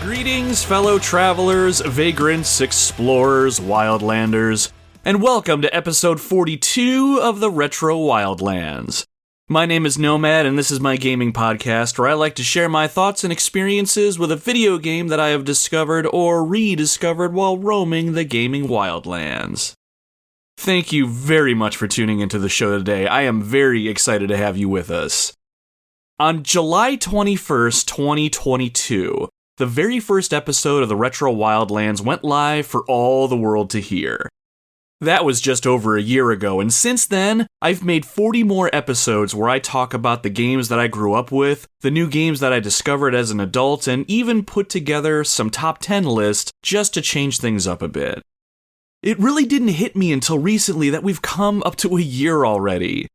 Greetings, fellow travelers, vagrants, explorers, wildlanders, and welcome to episode 42 of the Retro Wildlands. My name is Nomad, and this is my gaming podcast where I like to share my thoughts and experiences with a video game that I have discovered or rediscovered while roaming the gaming wildlands. Thank you very much for tuning into the show today. I am very excited to have you with us. On July 21st, 2022, the very first episode of the Retro Wildlands went live for all the world to hear. That was just over a year ago, and since then, I've made 40 more episodes where I talk about the games that I grew up with, the new games that I discovered as an adult, and even put together some top 10 lists just to change things up a bit. It really didn't hit me until recently that we've come up to a year already.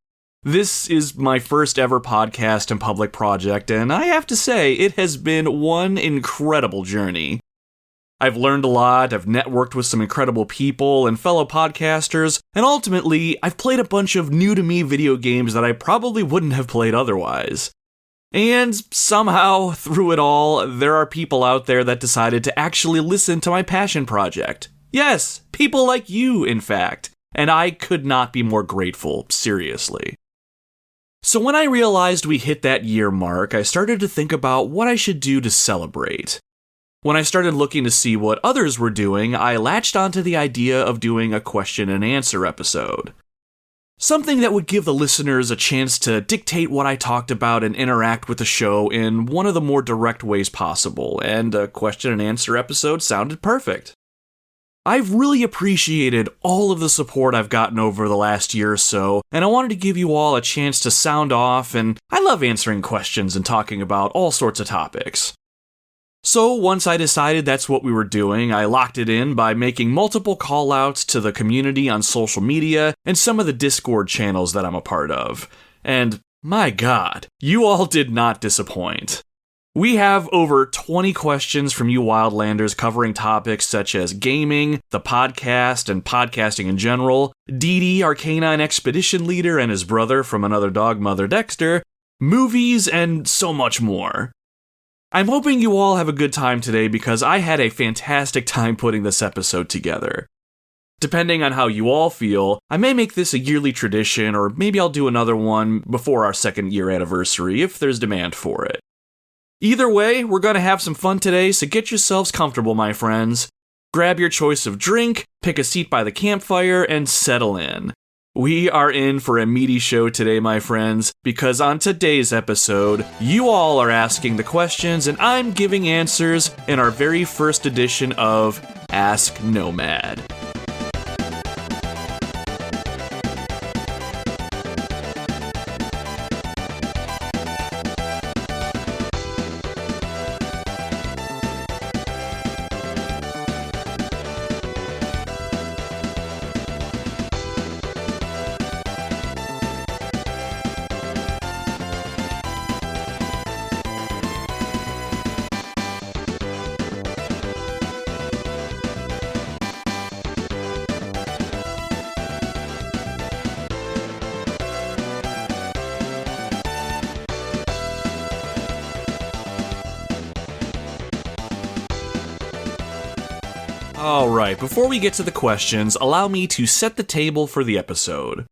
This is my first ever podcast and public project, and I have to say, it has been one incredible journey. I've learned a lot, I've networked with some incredible people and fellow podcasters, and ultimately, I've played a bunch of new-to-me video games that I probably wouldn't have played otherwise. And somehow, through it all, there are people out there that decided to actually listen to my passion project. Yes, people like you, in fact, and I could not be more grateful, seriously. So when I realized we hit that year mark, I started to think about what I should do to celebrate. When I started looking to see what others were doing, I latched onto the idea of doing a question and answer episode. Something that would give the listeners a chance to dictate what I talked about and interact with the show in one of the more direct ways possible, and a question and answer episode sounded perfect. I've really appreciated all of the support I've gotten over the last year or so, and I wanted to give you all a chance to sound off, and I love answering questions and talking about all sorts of topics. So once I decided that's what we were doing, I locked it in by making multiple call-outs to the community on social media and some of the Discord channels that I'm a part of. And my God, you all did not disappoint. We have over 20 questions from you Wildlanders covering topics such as gaming, the podcast, and podcasting in general, Dee, our canine expedition leader and his brother from another dog, Mother Dexter, movies, and so much more. I'm hoping you all have a good time today because I had a fantastic time putting this episode together. Depending on how you all feel, I may make this a yearly tradition, or maybe I'll do another one before our second year anniversary if there's demand for it. Either way, we're going to have some fun today, so get yourselves comfortable, my friends. Grab your choice of drink, pick a seat by the campfire, and settle in. We are in for a meaty show today, my friends, because on today's episode, you all are asking the questions and I'm giving answers in our very first edition of Ask Nomad. Alright, before we get to the questions, allow me to set the table for the episode.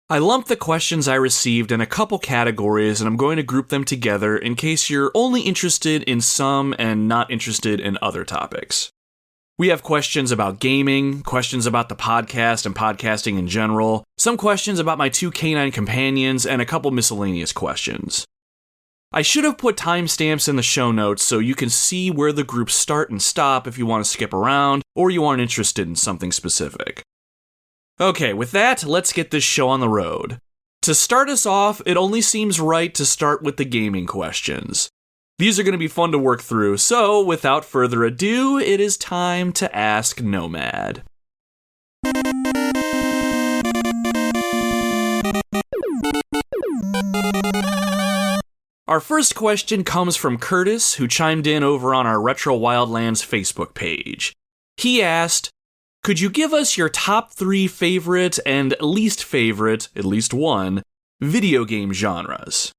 I lumped the questions I received in a couple categories and I'm going to group them together in case you're only interested in some and not interested in other topics. We have questions about gaming, questions about the podcast and podcasting in general, some questions about my two Canine Companions, and a couple miscellaneous questions. I should have put timestamps in the show notes so you can see where the groups start and stop if you want to skip around or you aren't interested in something specific. Okay, with that, let's get this show on the road. To start us off, it only seems right to start with the gaming questions. These are going to be fun to work through, so without further ado, it is time to ask Nomad. Our first question comes from Curtis, who chimed in over on our Retro Wildlands Facebook page. He asked, could you give us your top 3 favorite and least favorite, at least one, video game genres?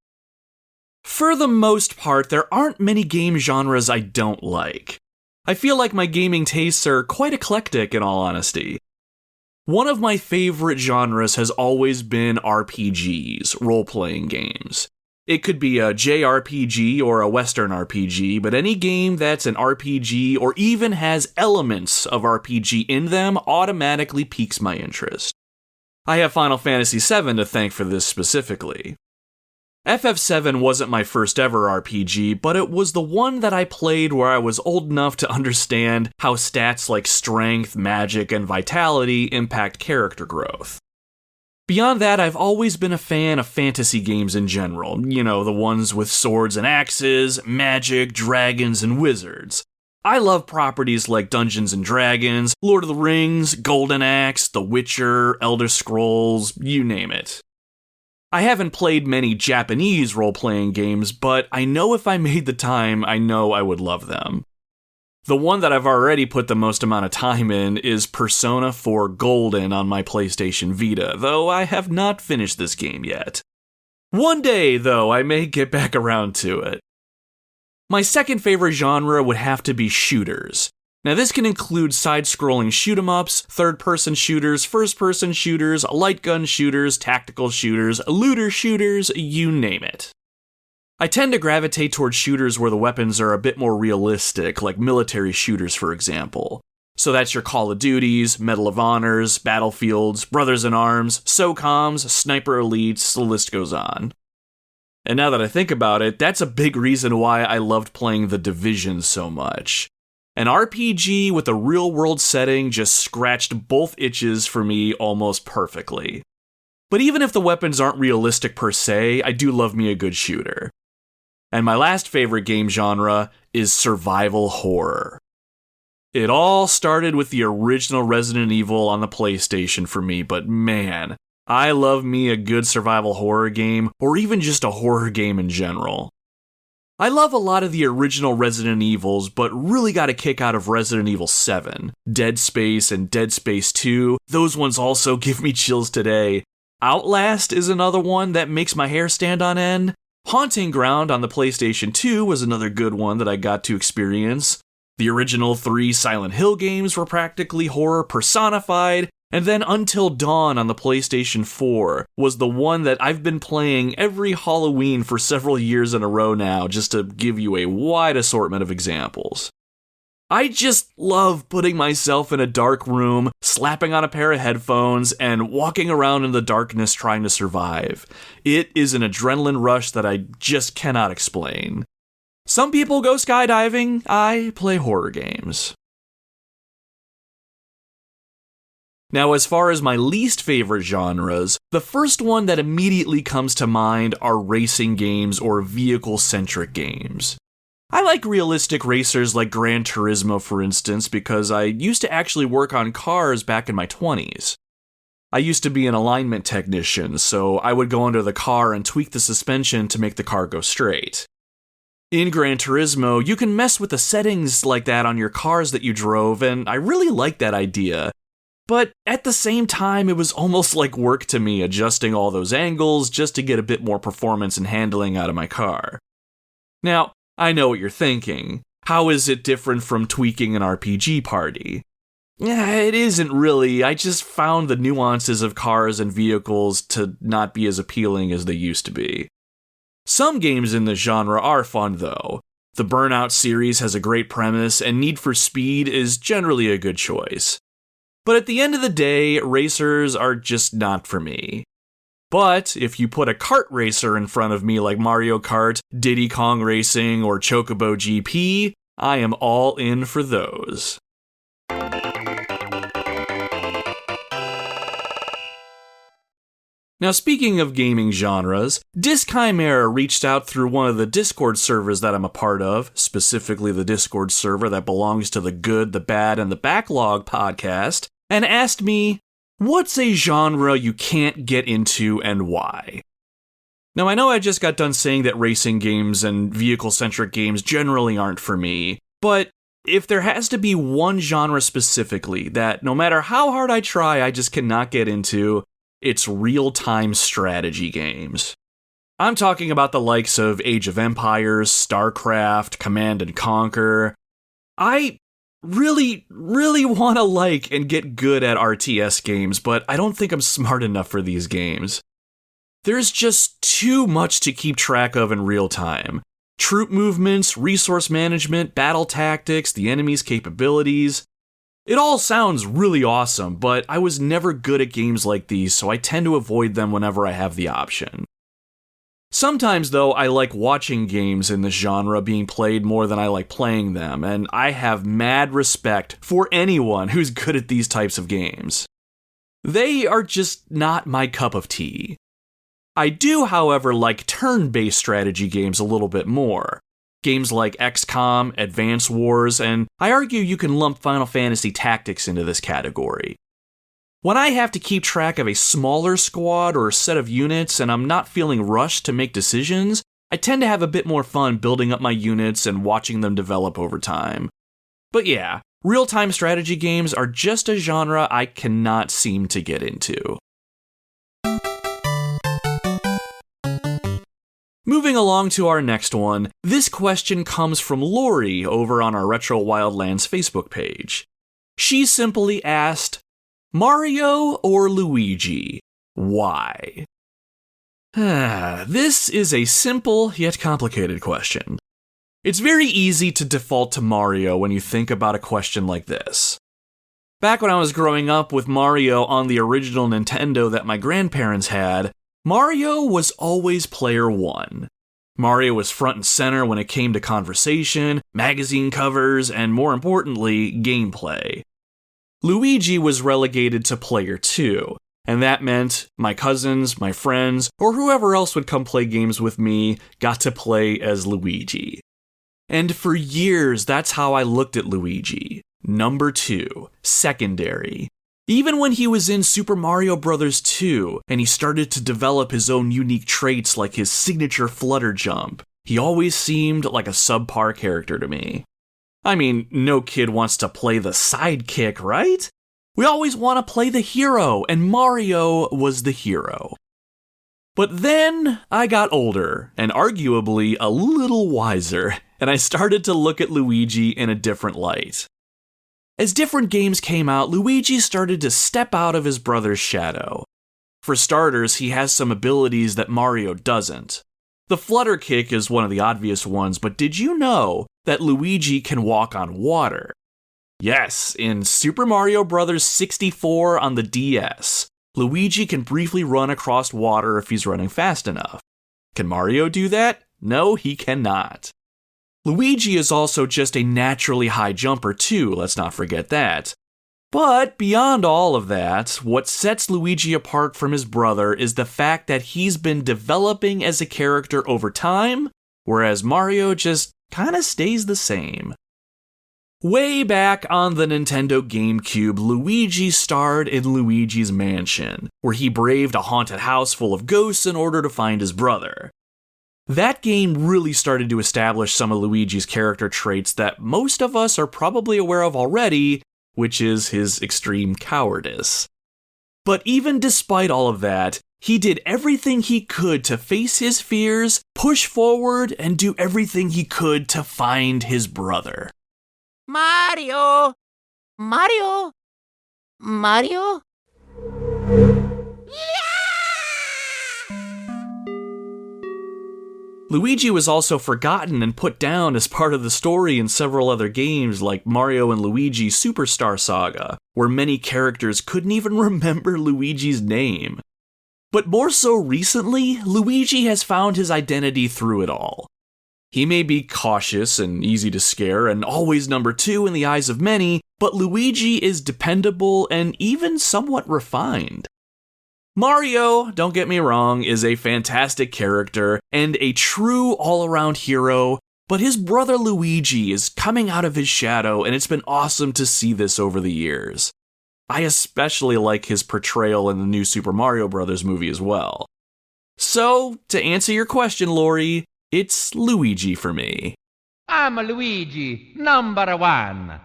For the most part, there aren't many game genres I don't like. I feel like my gaming tastes are quite eclectic, in all honesty. One of my favorite genres has always been RPGs, role-playing games. It could be a JRPG or a Western RPG, but any game that's an RPG or even has elements of RPG in them automatically piques my interest. I have Final Fantasy VII to thank for this specifically. FF7 wasn't my first ever RPG, but it was the one that I played where I was old enough to understand how stats like strength, magic, and vitality impact character growth. Beyond that, I've always been a fan of fantasy games in general, you know, the ones with swords and axes, magic, dragons, and wizards. I love properties like Dungeons & Dragons, Lord of the Rings, Golden Axe, The Witcher, Elder Scrolls, you name it. I haven't played many Japanese role-playing games, but I know if I made the time, I know I would love them. The one that I've already put the most amount of time in is Persona 4 Golden on my PlayStation Vita, though I have not finished this game yet. One day, though, I may get back around to it. My second favorite genre would have to be shooters. Now this can include side-scrolling shoot-em-ups, third-person shooters, first-person shooters, light gun shooters, tactical shooters, looter shooters, you name it. I tend to gravitate towards shooters where the weapons are a bit more realistic, like military shooters for example. So that's your Call of Duties, Medal of Honors, Battlefields, Brothers in Arms, SOCOMs, Sniper Elites, the list goes on. And now that I think about it, that's a big reason why I loved playing The Division so much. An RPG with a real-world setting just scratched both itches for me almost perfectly. But even if the weapons aren't realistic per se, I do love me a good shooter. And my last favorite game genre is survival horror. It all started with the original Resident Evil on the PlayStation for me, but man, I love me a good survival horror game, or even just a horror game in general. I love a lot of the original Resident Evils, but really got a kick out of Resident Evil 7, Dead Space, and Dead Space 2. Those ones also give me chills today. Outlast is another one that makes my hair stand on end. Haunting Ground on the PlayStation 2 was another good one that I got to experience. The original 3 Silent Hill games were practically horror personified, and then Until Dawn on the PlayStation 4 was the one that I've been playing every Halloween for several years in a row now, just to give you a wide assortment of examples. I just love putting myself in a dark room, slapping on a pair of headphones, and walking around in the darkness trying to survive. It is an adrenaline rush that I just cannot explain. Some people go skydiving, I play horror games. Now, as far as my least favorite genres, the first one that immediately comes to mind are racing games or vehicle-centric games. I like realistic racers like Gran Turismo, for instance, because I used to actually work on cars back in my 20s. I used to be an alignment technician, so I would go under the car and tweak the suspension to make the car go straight. In Gran Turismo, you can mess with the settings like that on your cars that you drove, and I really liked that idea. But at the same time, it was almost like work to me adjusting all those angles just to get a bit more performance and handling out of my car. Now, I know what you're thinking. How is it different from tweaking an RPG party? Yeah, it isn't really. I just found the nuances of cars and vehicles to not be as appealing as they used to be. Some games in this genre are fun, though. The Burnout series has a great premise, and Need for Speed is generally a good choice. But at the end of the day, racers are just not for me. But if you put a kart racer in front of me like Mario Kart, Diddy Kong Racing, or Chocobo GP, I am all in for those. Now, speaking of gaming genres, Disc Chimera reached out through one of the Discord servers that I'm a part of, specifically the Discord server that belongs to the Good, the Bad, and the Backlog podcast, and asked me, what's a genre you can't get into and why? Now, I know I just got done saying that racing games and vehicle-centric games generally aren't for me, but if there has to be one genre specifically that no matter how hard I try, I just cannot get into, it's real-time strategy games. I'm talking about the likes of Age of Empires, StarCraft, Command & Conquer. I really want to like and get good at RTS games, but I don't think I'm smart enough for these games. There's just too much to keep track of in real time. Troop movements, resource management, battle tactics, the enemy's capabilities. It all sounds really awesome, but I was never good at games like these, so I tend to avoid them whenever I have the option. Sometimes, though, I like watching games in this genre being played more than I like playing them, and I have mad respect for anyone who's good at these types of games. They are just not my cup of tea. I do, however, like turn-based strategy games a little bit more. Games like XCOM, Advance Wars, and I argue you can lump Final Fantasy Tactics into this category. When I have to keep track of a smaller squad or set of units and I'm not feeling rushed to make decisions, I tend to have a bit more fun building up my units and watching them develop over time. But yeah, real-time strategy games are just a genre I cannot seem to get into. Moving along to our next one, this question comes from Lori over on our Retro Wildlands Facebook page. She simply asked, Mario or Luigi? Why? This is a simple yet complicated question. It's very easy to default to Mario when you think about a question like this. Back when I was growing up with Mario on the original Nintendo that my grandparents had, Mario was always player one. Mario was front and center when it came to conversation, magazine covers, and more importantly, gameplay. Luigi was relegated to player two, and that meant my cousins, my friends, or whoever else would come play games with me got to play as Luigi. And for years, that's how I looked at Luigi. Number two, secondary. Even when he was in Super Mario Bros. 2, and he started to develop his own unique traits like his signature flutter jump, he always seemed like a subpar character to me. I mean, no kid wants to play the sidekick, right? We always want to play the hero, and Mario was the hero. But then I got older, and arguably a little wiser, and I started to look at Luigi in a different light. As different games came out, Luigi started to step out of his brother's shadow. For starters, he has some abilities that Mario doesn't. The flutter kick is one of the obvious ones, but did you know that Luigi can walk on water? Yes, in Super Mario Bros. 64 on the DS, Luigi can briefly run across water if he's running fast enough. Can Mario do that? No, he cannot. Luigi is also just a naturally high jumper too, let's not forget that. But beyond all of that, what sets Luigi apart from his brother is the fact that he's been developing as a character over time, whereas Mario just kinda stays the same. Way back on the Nintendo GameCube, Luigi starred in Luigi's Mansion, where he braved a haunted house full of ghosts in order to find his brother. That game really started to establish some of Luigi's character traits that most of us are probably aware of already, which is his extreme cowardice. But even despite all of that, he did everything he could to face his fears, push forward, and do everything he could to find his brother. Mario! Mario! Mario? Luigi was also forgotten and put down as part of the story in several other games like Mario and Luigi Superstar Saga, where many characters couldn't even remember Luigi's name. But more so recently, Luigi has found his identity through it all. He may be cautious and easy to scare and always number two in the eyes of many, but Luigi is dependable and even somewhat refined. Mario, don't get me wrong, is a fantastic character and a true all-around hero, but his brother Luigi is coming out of his shadow, and it's been awesome to see this over the years. I especially like his portrayal in the new Super Mario Bros. Movie as well. So, to answer your question, Lori, it's Luigi for me. I'm Luigi, number one.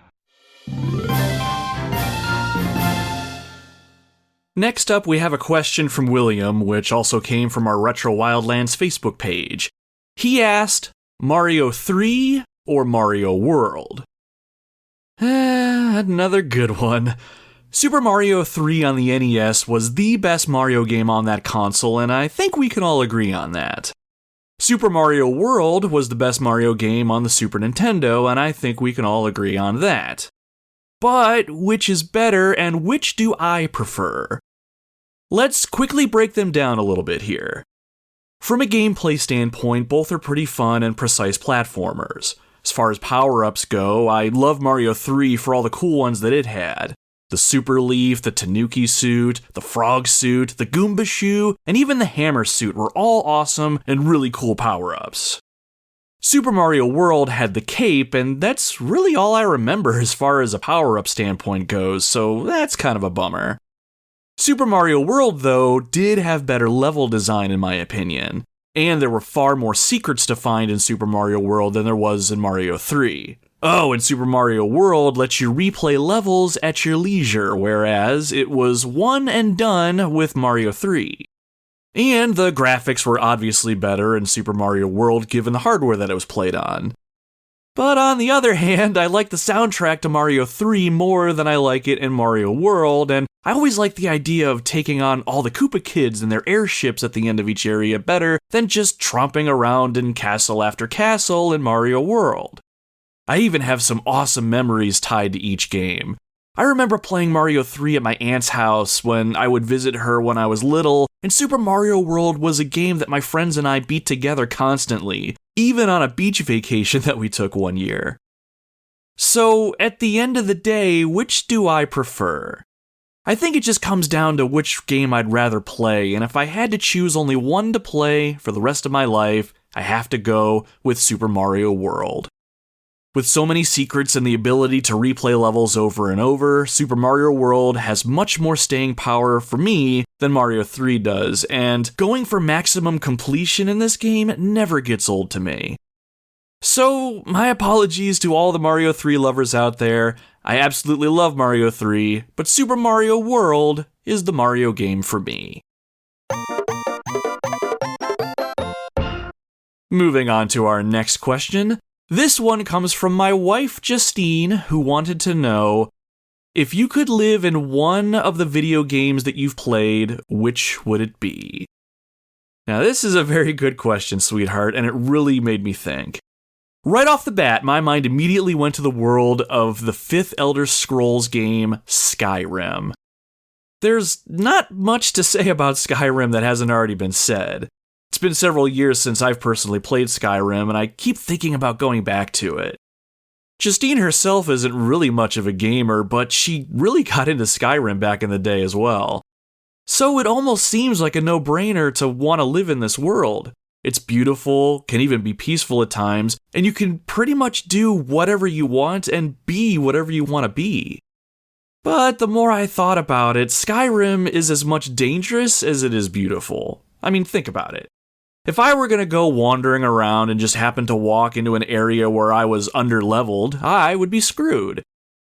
Next up, we have a question from William, which also came from our Retro Wildlands Facebook page. He asked, Mario 3 or Mario World? Another good one. Super Mario 3 on the NES was the best Mario game on that console, and I think we can all agree on that. Super Mario World was the best Mario game on the Super Nintendo, and I think we can all agree on that. But which is better, and which do I prefer? Let's quickly break them down a little bit here. From a gameplay standpoint, both are pretty fun and precise platformers. As far as power-ups go, I love Mario 3 for all the cool ones that it had. The Super Leaf, the Tanuki suit, the Frog suit, the Goomba shoe, and even the Hammer suit were all awesome and really cool power-ups. Super Mario World had the cape, and that's really all I remember as far as a power-up standpoint goes, so that's kind of a bummer. Super Mario World, though, did have better level design in my opinion, and there were far more secrets to find in Super Mario World than there was in Mario 3. Oh, and Super Mario World lets you replay levels at your leisure, whereas it was one and done with Mario 3. And the graphics were obviously better in Super Mario World given the hardware that it was played on. But on the other hand, I like the soundtrack to Mario 3 more than I like it in Mario World, and I always like the idea of taking on all the Koopa kids and their airships at the end of each area better than just tromping around in castle after castle in Mario World. I even have some awesome memories tied to each game. I remember playing Mario 3 at my aunt's house when I would visit her when I was little, and Super Mario World was a game that my friends and I beat together constantly, even on a beach vacation that we took one year. So, at the end of the day, which do I prefer? I think it just comes down to which game I'd rather play, and if I had to choose only one to play for the rest of my life, I have to go with Super Mario World. With so many secrets and the ability to replay levels over and over, Super Mario World has much more staying power for me than Mario 3 does, and going for maximum completion in this game never gets old to me. So, my apologies to all the Mario 3 lovers out there. I absolutely love Mario 3, but Super Mario World is the Mario game for me. Moving on to our next question. This one comes from my wife, Justine, who wanted to know, if you could live in one of the video games that you've played, which would it be? Now, this is a very good question, sweetheart, and it really made me think. Right off the bat, my mind immediately went to the world of the 5th Elder Scrolls game, Skyrim. There's not much to say about Skyrim that hasn't already been said. It's been several years since I've personally played Skyrim, and I keep thinking about going back to it. Justine herself isn't really much of a gamer, but she really got into Skyrim back in the day as well. So it almost seems like a no-brainer to want to live in this world. It's beautiful, can even be peaceful at times, and you can pretty much do whatever you want and be whatever you want to be. But the more I thought about it, Skyrim is as much dangerous as it is beautiful. I mean, think about it. If I were going to go wandering around and just happen to walk into an area where I was underleveled, I would be screwed.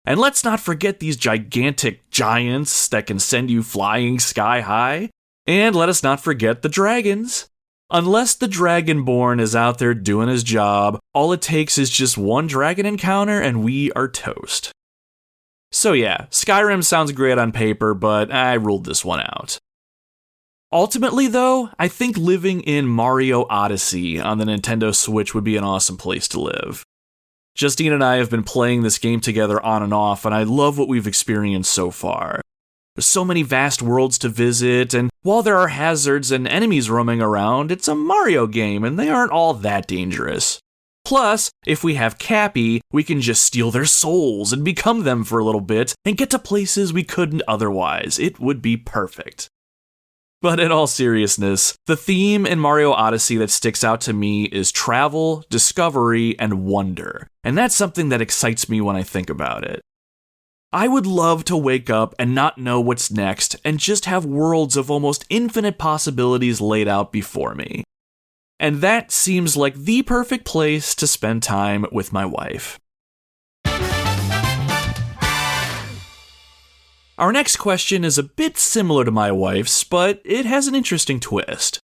And let's not forget these gigantic giants that can send you flying sky high. And let us not forget the dragons. Unless the Dragonborn is out there doing his job, all it takes is just one dragon encounter and we are toast. So yeah, Skyrim sounds great on paper, but I ruled this one out. Ultimately, though, I think living in Mario Odyssey on the Nintendo Switch would be an awesome place to live. Justine and I have been playing this game together on and off, and I love what we've experienced so far. There's so many vast worlds to visit, and while there are hazards and enemies roaming around, it's a Mario game, and they aren't all that dangerous. Plus, if we have Cappy, we can just steal their souls and become them for a little bit, and get to places we couldn't otherwise. It would be perfect. But in all seriousness, the theme in Mario Odyssey that sticks out to me is travel, discovery, and wonder. And that's something that excites me when I think about it. I would love to wake up and not know what's next and just have worlds of almost infinite possibilities laid out before me. And that seems like the perfect place to spend time with my wife. Our next question is a bit similar to my wife's, but it has an interesting twist.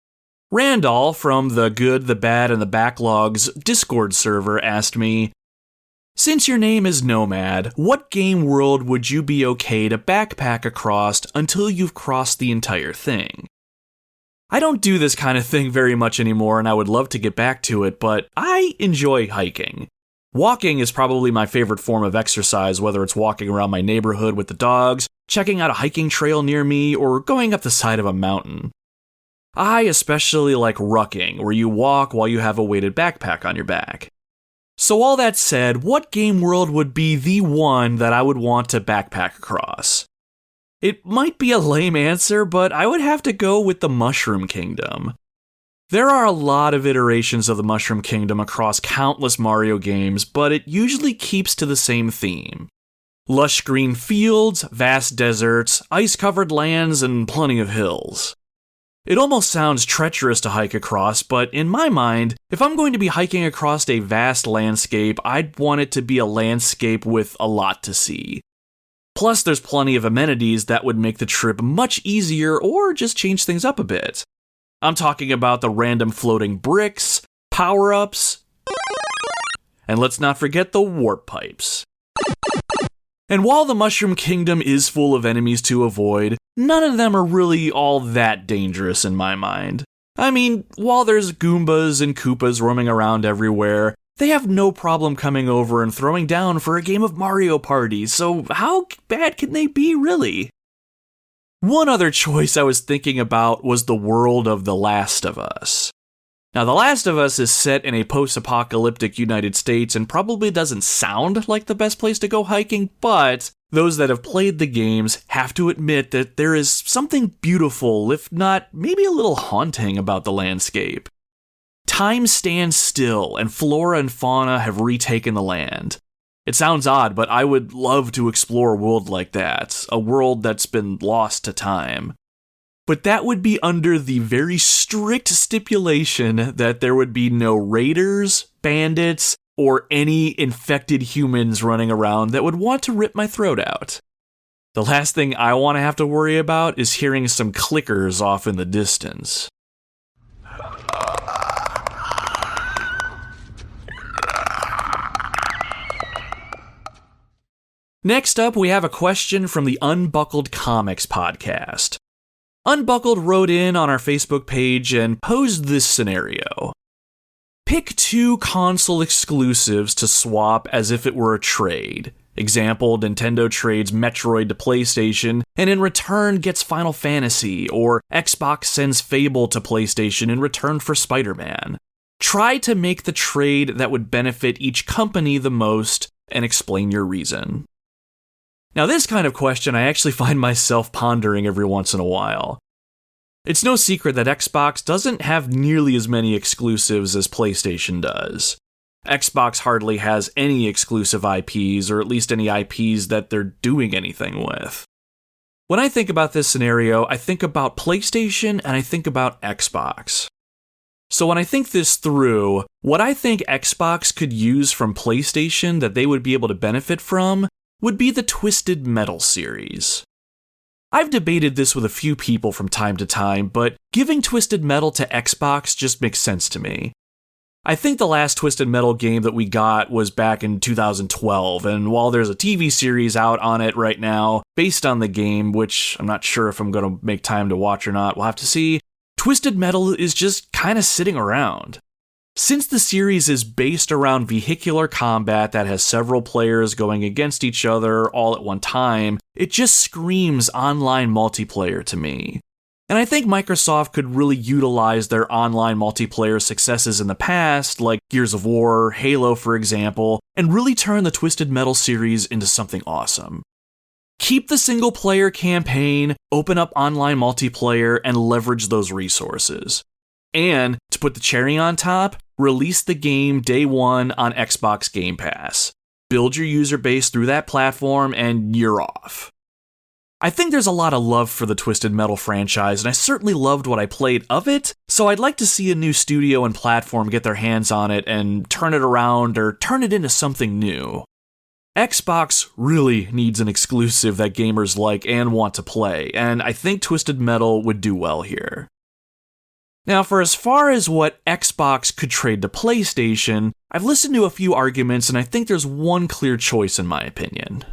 Randall from the Good, the Bad, and the Backlogs Discord server asked me, since your name is Nomad, what game world would you be okay to backpack across until you've crossed the entire thing? I don't do this kind of thing very much anymore, and I would love to get back to it, but I enjoy hiking. Walking is probably my favorite form of exercise, whether it's walking around my neighborhood with the dogs, checking out a hiking trail near me, or going up the side of a mountain. I especially like rucking, where you walk while you have a weighted backpack on your back. So all that said, what game world would be the one that I would want to backpack across? It might be a lame answer, but I would have to go with the Mushroom Kingdom. There are a lot of iterations of the Mushroom Kingdom across countless Mario games, but it usually keeps to the same theme. Lush green fields, vast deserts, ice-covered lands, and plenty of hills. It almost sounds treacherous to hike across, but in my mind, if I'm going to be hiking across a vast landscape, I'd want it to be a landscape with a lot to see. Plus, there's plenty of amenities that would make the trip much easier or just change things up a bit. I'm talking about the random floating bricks, power-ups, and let's not forget the warp pipes. And while the Mushroom Kingdom is full of enemies to avoid, none of them are really all that dangerous in my mind. I mean, while there's Goombas and Koopas roaming around everywhere, they have no problem coming over and throwing down for a game of Mario Party, so how bad can they be, really? One other choice I was thinking about was the world of The Last of Us. Now, The Last of Us is set in a post-apocalyptic United States and probably doesn't sound like the best place to go hiking, but those that have played the games have to admit that there is something beautiful, if not maybe a little haunting, about the landscape. Time stands still, and flora and fauna have retaken the land. It sounds odd, but I would love to explore a world like that, a world that's been lost to time. But that would be under the very strict stipulation that there would be no raiders, bandits, or any infected humans running around that would want to rip my throat out. The last thing I want to have to worry about is hearing some clickers off in the distance. Next up, we have a question from the Unbuckled Comics podcast. Unbuckled wrote in on our Facebook page and posed this scenario. Pick 2 console exclusives to swap as if it were a trade. Example, Nintendo trades Metroid to PlayStation and in return gets Final Fantasy, or Xbox sends Fable to PlayStation in return for Spider-Man. Try to make the trade that would benefit each company the most and explain your reason. Now, this kind of question I actually find myself pondering every once in a while. It's no secret that Xbox doesn't have nearly as many exclusives as PlayStation does. Xbox hardly has any exclusive IPs, or at least any IPs that they're doing anything with. When I think about this scenario, I think about PlayStation and I think about Xbox. So when I think this through, what I think Xbox could use from PlayStation that they would be able to benefit from would be the Twisted Metal series. I've debated this with a few people from time to time, but giving Twisted Metal to Xbox just makes sense to me. I think the last Twisted Metal game that we got was back in 2012, and while there's a TV series out on it right now, based on the game, which I'm not sure if I'm going to make time to watch or not, we'll have to see, Twisted Metal is just kind of sitting around. Since the series is based around vehicular combat that has several players going against each other all at one time, it just screams online multiplayer to me. And I think Microsoft could really utilize their online multiplayer successes in the past, like Gears of War, Halo for example, and really turn the Twisted Metal series into something awesome. Keep the single-player campaign, open up online multiplayer, and leverage those resources. And, to put the cherry on top, release the game day one on Xbox Game Pass. Build your user base through that platform, and you're off. I think there's a lot of love for the Twisted Metal franchise, and I certainly loved what I played of it, so I'd like to see a new studio and platform get their hands on it and turn it around or turn it into something new. Xbox really needs an exclusive that gamers like and want to play, and I think Twisted Metal would do well here. Now, for as far as what Xbox could trade to PlayStation, I've listened to a few arguments and I think there's one clear choice in my opinion.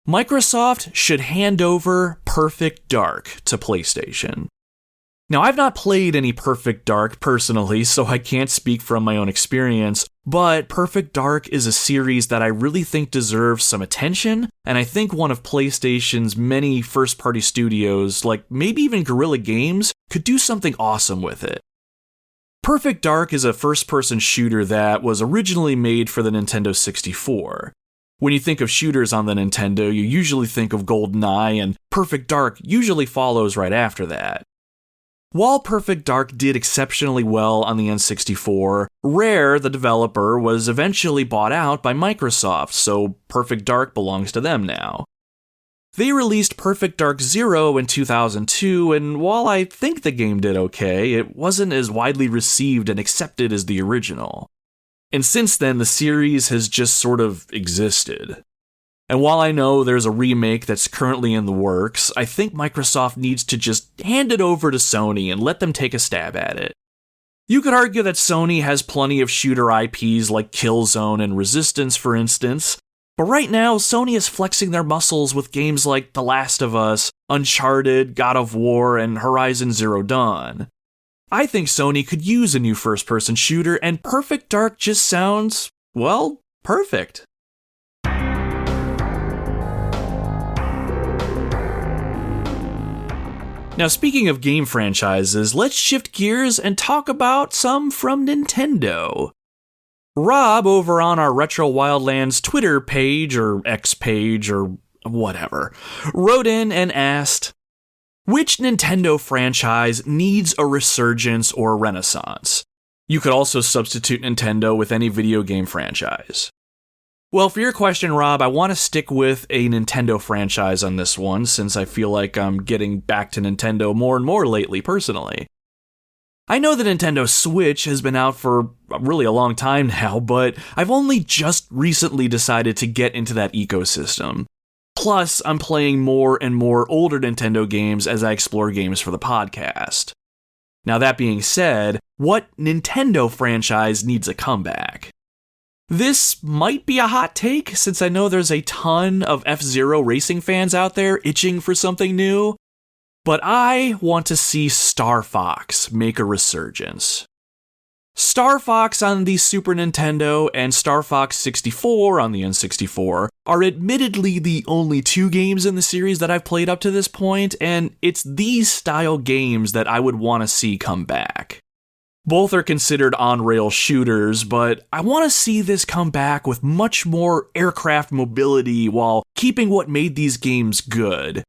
Microsoft should hand over Perfect Dark to PlayStation. Now, I've not played any Perfect Dark personally, so I can't speak from my own experience, but Perfect Dark is a series that I really think deserves some attention, and I think one of PlayStation's many first-party studios, like maybe even Guerrilla Games, could do something awesome with it. Perfect Dark is a first-person shooter that was originally made for the Nintendo 64. When you think of shooters on the Nintendo, you usually think of GoldenEye, and Perfect Dark usually follows right after that. While Perfect Dark did exceptionally well on the N64, Rare, the developer, was eventually bought out by Microsoft, so Perfect Dark belongs to them now. They released Perfect Dark Zero in 2002, and while I think the game did okay, it wasn't as widely received and accepted as the original. And since then, the series has just sort of existed. And while I know there's a remake that's currently in the works, I think Microsoft needs to just hand it over to Sony and let them take a stab at it. You could argue that Sony has plenty of shooter IPs like Killzone and Resistance, for instance, but right now Sony is flexing their muscles with games like The Last of Us, Uncharted, God of War, and Horizon Zero Dawn. I think Sony could use a new first-person shooter, and Perfect Dark just sounds, well, perfect. Now, speaking of game franchises, let's shift gears and talk about some from Nintendo. Rob, over on our Retro Wildlands Twitter page, or X page, or whatever, wrote in and asked, which Nintendo franchise needs a resurgence or a renaissance? You could also substitute Nintendo with any video game franchise. Well, for your question, Rob, I want to stick with a Nintendo franchise on this one, since I feel like I'm getting back to Nintendo more and more lately, personally. I know the Nintendo Switch has been out for really a long time now, but I've only just recently decided to get into that ecosystem. Plus, I'm playing more and more older Nintendo games as I explore games for the podcast. Now, that being said, what Nintendo franchise needs a comeback? This might be a hot take, since I know there's a ton of F-Zero racing fans out there itching for something new, but I want to see Star Fox make a resurgence. Star Fox on the Super Nintendo and Star Fox 64 on the N64 are admittedly the only two games in the series that I've played up to this point, and it's these style games that I would want to see come back. Both are considered on-rail shooters, but I want to see this come back with much more aircraft mobility while keeping what made these games good.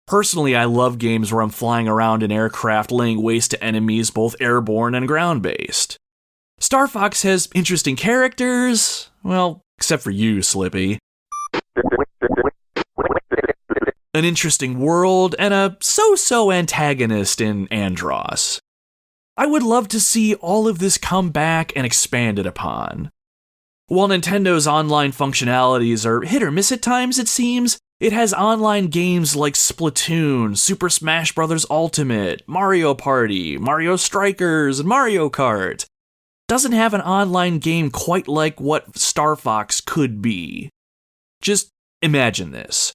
Personally, I love games where I'm flying around in aircraft laying waste to enemies both airborne and ground-based. Star Fox has interesting characters, well, except for you, Slippy. An interesting world, and a so-so antagonist in Andross. I would love to see all of this come back and expanded upon. While Nintendo's online functionalities are hit or miss at times, it seems, it has online games like Splatoon, Super Smash Bros. Ultimate, Mario Party, Mario Strikers, and Mario Kart. Doesn't have an online game quite like what Star Fox could be. Just imagine this.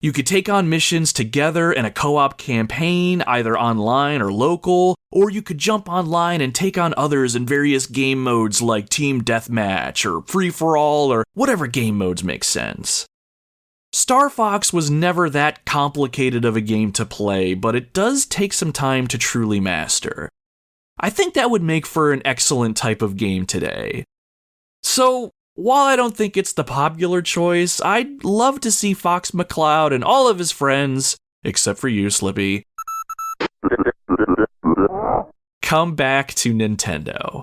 You could take on missions together in a co-op campaign, either online or local, or you could jump online and take on others in various game modes like Team Deathmatch or Free-for-All or whatever game modes make sense. Star Fox was never that complicated of a game to play, but it does take some time to truly master. I think that would make for an excellent type of game today. So, while I don't think it's the popular choice, I'd love to see Fox McCloud and all of his friends, except for you, Slippy, come back to Nintendo.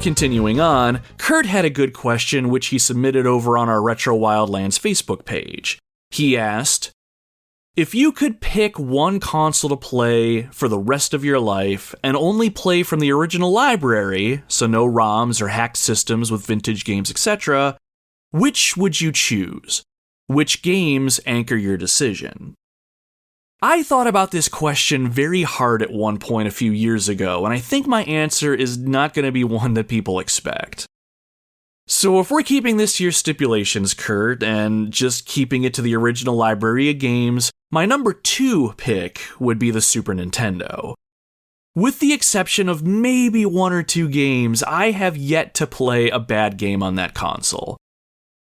Continuing on, Kurt had a good question which he submitted over on our Retro Wildlands Facebook page. He asked, If you could pick one console to play for the rest of your life and only play from the original library, so no ROMs or hacked systems with vintage games, etc., which would you choose? Which games anchor your decision? I thought about this question very hard at one point a few years ago, and I think my answer is not going to be one that people expect. So if we're keeping this to your stipulations, Kurt, and just keeping it to the original library of games, my number 2 pick would be the Super Nintendo. With the exception of maybe 1 or 2 games, I have yet to play a bad game on that console.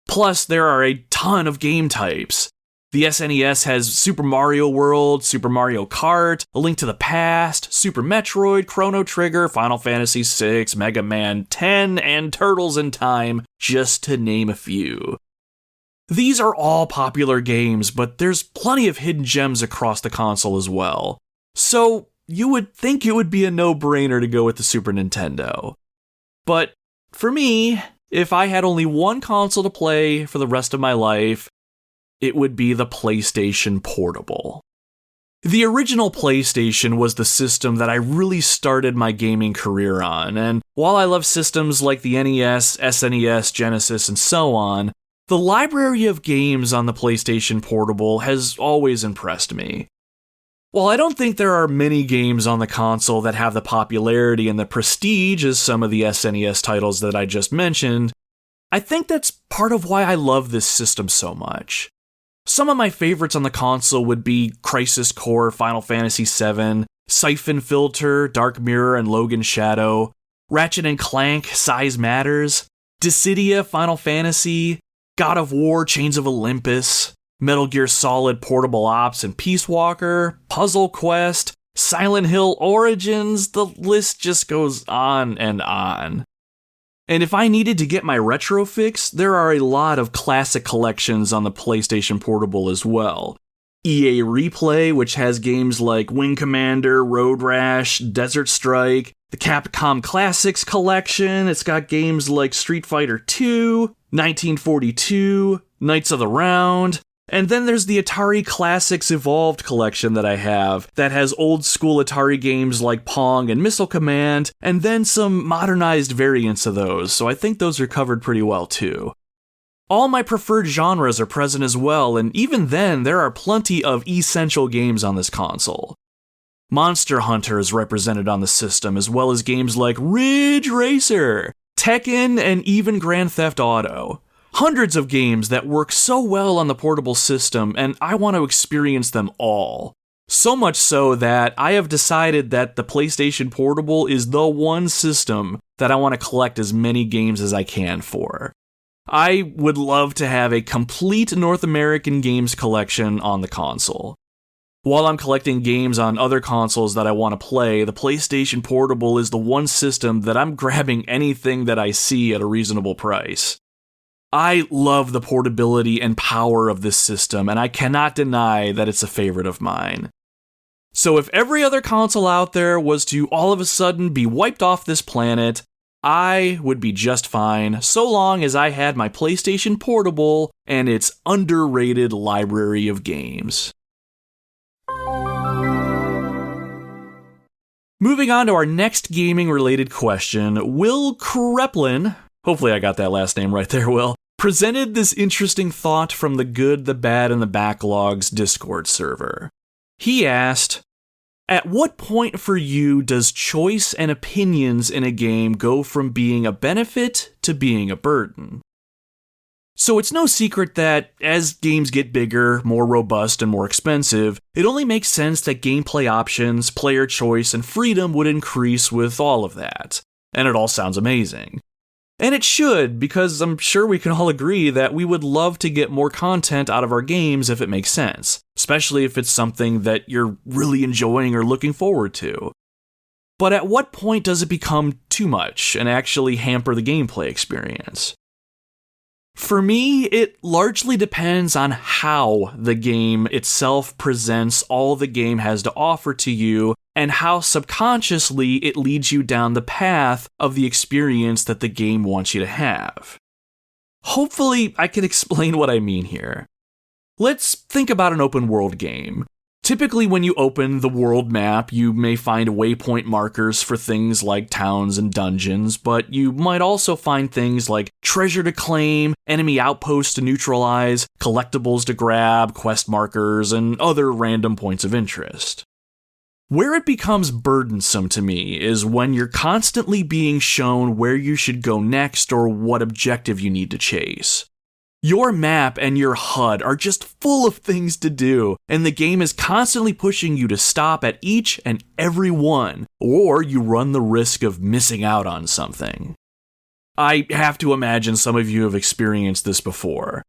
Plus, there are a ton of game types. The SNES has Super Mario World, Super Mario Kart, A Link to the Past, Super Metroid, Chrono Trigger, Final Fantasy VI, Mega Man 10, and Turtles in Time, just to name a few. These are all popular games, but there's plenty of hidden gems across the console as well. So, you would think it would be a no-brainer to go with the Super Nintendo. But, for me, if I had only one console to play for the rest of my life, it would be the PlayStation Portable. The original PlayStation was the system that I really started my gaming career on, and while I love systems like the NES, SNES, Genesis, and so on, the library of games on the PlayStation Portable has always impressed me. While I don't think there are many games on the console that have the popularity and the prestige as some of the SNES titles that I just mentioned, I think that's part of why I love this system so much. Some of my favorites on the console would be Crisis Core, Final Fantasy VII, Siphon Filter, Dark Mirror, and Logan Shadow, Ratchet & Clank, Size Matters, Dissidia, Final Fantasy, God of War, Chains of Olympus, Metal Gear Solid, Portable Ops, and Peace Walker, Puzzle Quest, Silent Hill Origins, the list just goes on and on. And if I needed to get my retro fix, there are a lot of classic collections on the PlayStation Portable as well. EA Replay, which has games like Wing Commander, Road Rash, Desert Strike, the Capcom Classics collection, it's got games like Street Fighter II, 1942, Knights of the Round, and then there's the Atari Classics Evolved collection that I have that has old school Atari games like Pong and Missile Command, and then some modernized variants of those, so I think those are covered pretty well too. All my preferred genres are present as well, and even then, there are plenty of essential games on this console. Monster Hunter is represented on the system, as well as games like Ridge Racer, Tekken, and even Grand Theft Auto. Hundreds of games that work so well on the portable system, and I want to experience them all. So much so that I have decided that the PlayStation Portable is the one system that I want to collect as many games as I can for. I would love to have a complete North American games collection on the console. While I'm collecting games on other consoles that I want to play, the PlayStation Portable is the one system that I'm grabbing anything that I see at a reasonable price. I love the portability and power of this system, and I cannot deny that it's a favorite of mine. So if every other console out there was to all of a sudden be wiped off this planet, I would be just fine, so long as I had my PlayStation Portable and its underrated library of games. Moving on to our next gaming-related question, Will Kreplin, hopefully I got that last name right there, Will, presented this interesting thought from the Good, the Bad, and the Backlogs Discord server. He asked, at what point for you does choice and opinions in a game go from being a benefit to being a burden? So it's no secret that as games get bigger, more robust, and more expensive, it only makes sense that gameplay options, player choice, and freedom would increase with all of that. And it all sounds amazing. And it should, because I'm sure we can all agree that we would love to get more content out of our games if it makes sense, especially if it's something that you're really enjoying or looking forward to. But at what point does it become too much and actually hamper the gameplay experience? For me, it largely depends on how the game itself presents all the game has to offer to you and how subconsciously it leads you down the path of the experience that the game wants you to have. Hopefully, I can explain what I mean here. Let's think about an open world game. Typically, when you open the world map, you may find waypoint markers for things like towns and dungeons, but you might also find things like treasure to claim, enemy outposts to neutralize, collectibles to grab, quest markers, and other random points of interest. Where it becomes burdensome to me is when you're constantly being shown where you should go next or what objective you need to chase. Your map and your HUD are just full of things to do, and the game is constantly pushing you to stop at each and every one, or you run the risk of missing out on something. I have to imagine some of you have experienced this before.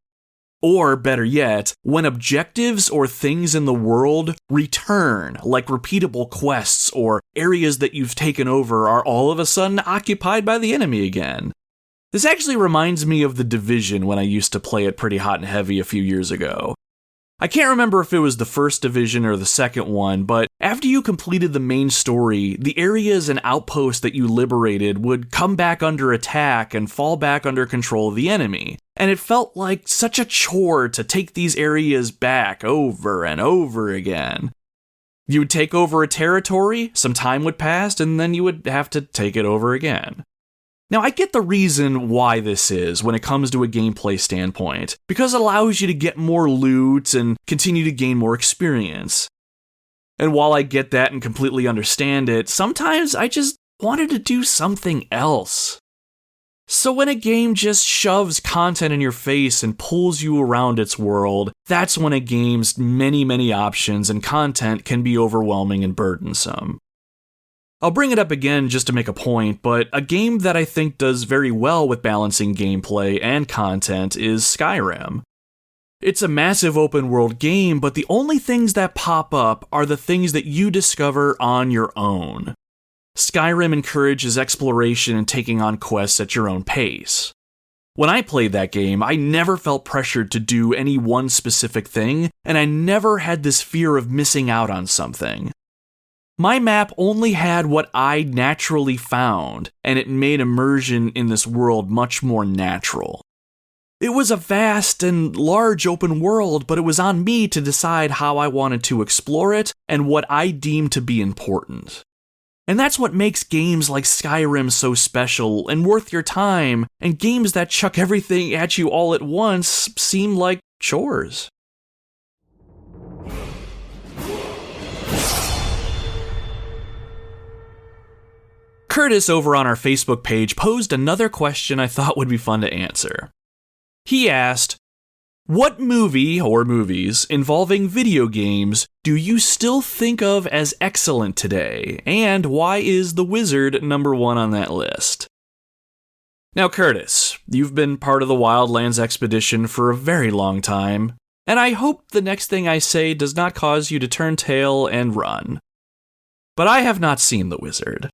Or, better yet, when objectives or things in the world return, like repeatable quests or areas that you've taken over are all of a sudden occupied by the enemy again. This actually reminds me of The Division when I used to play it pretty hot and heavy a few years ago. I can't remember if it was the first Division or the second one, but after you completed the main story, the areas and outposts that you liberated would come back under attack and fall back under control of the enemy. And it felt like such a chore to take these areas back over and over again. You would take over a territory, some time would pass, and then you would have to take it over again. Now, I get the reason why this is when it comes to a gameplay standpoint, because it allows you to get more loot and continue to gain more experience. And while I get that and completely understand it, sometimes I just wanted to do something else. So when a game just shoves content in your face and pulls you around its world, that's when a game's many options and content can be overwhelming and burdensome. I'll bring it up again just to make a point, but a game that I think does very well with balancing gameplay and content is Skyrim. It's a massive open world game, but the only things that pop up are the things that you discover on your own. Skyrim encourages exploration and taking on quests at your own pace. When I played that game, I never felt pressured to do any one specific thing, and I never had this fear of missing out on something. My map only had what I naturally found, and it made immersion in this world much more natural. It was a vast and large open world, but it was on me to decide how I wanted to explore it and what I deemed to be important. And that's what makes games like Skyrim so special and worth your time, and games that chuck everything at you all at once seem like chores. Curtis over on our Facebook page posed another question I thought would be fun to answer. He asked, what movie or movies involving video games do you still think of as excellent today, and why is The Wizard number one on that list? Now, Curtis, you've been part of the Wildlands expedition for a very long time, and I hope the next thing I say does not cause you to turn tail and run. But I have not seen The Wizard.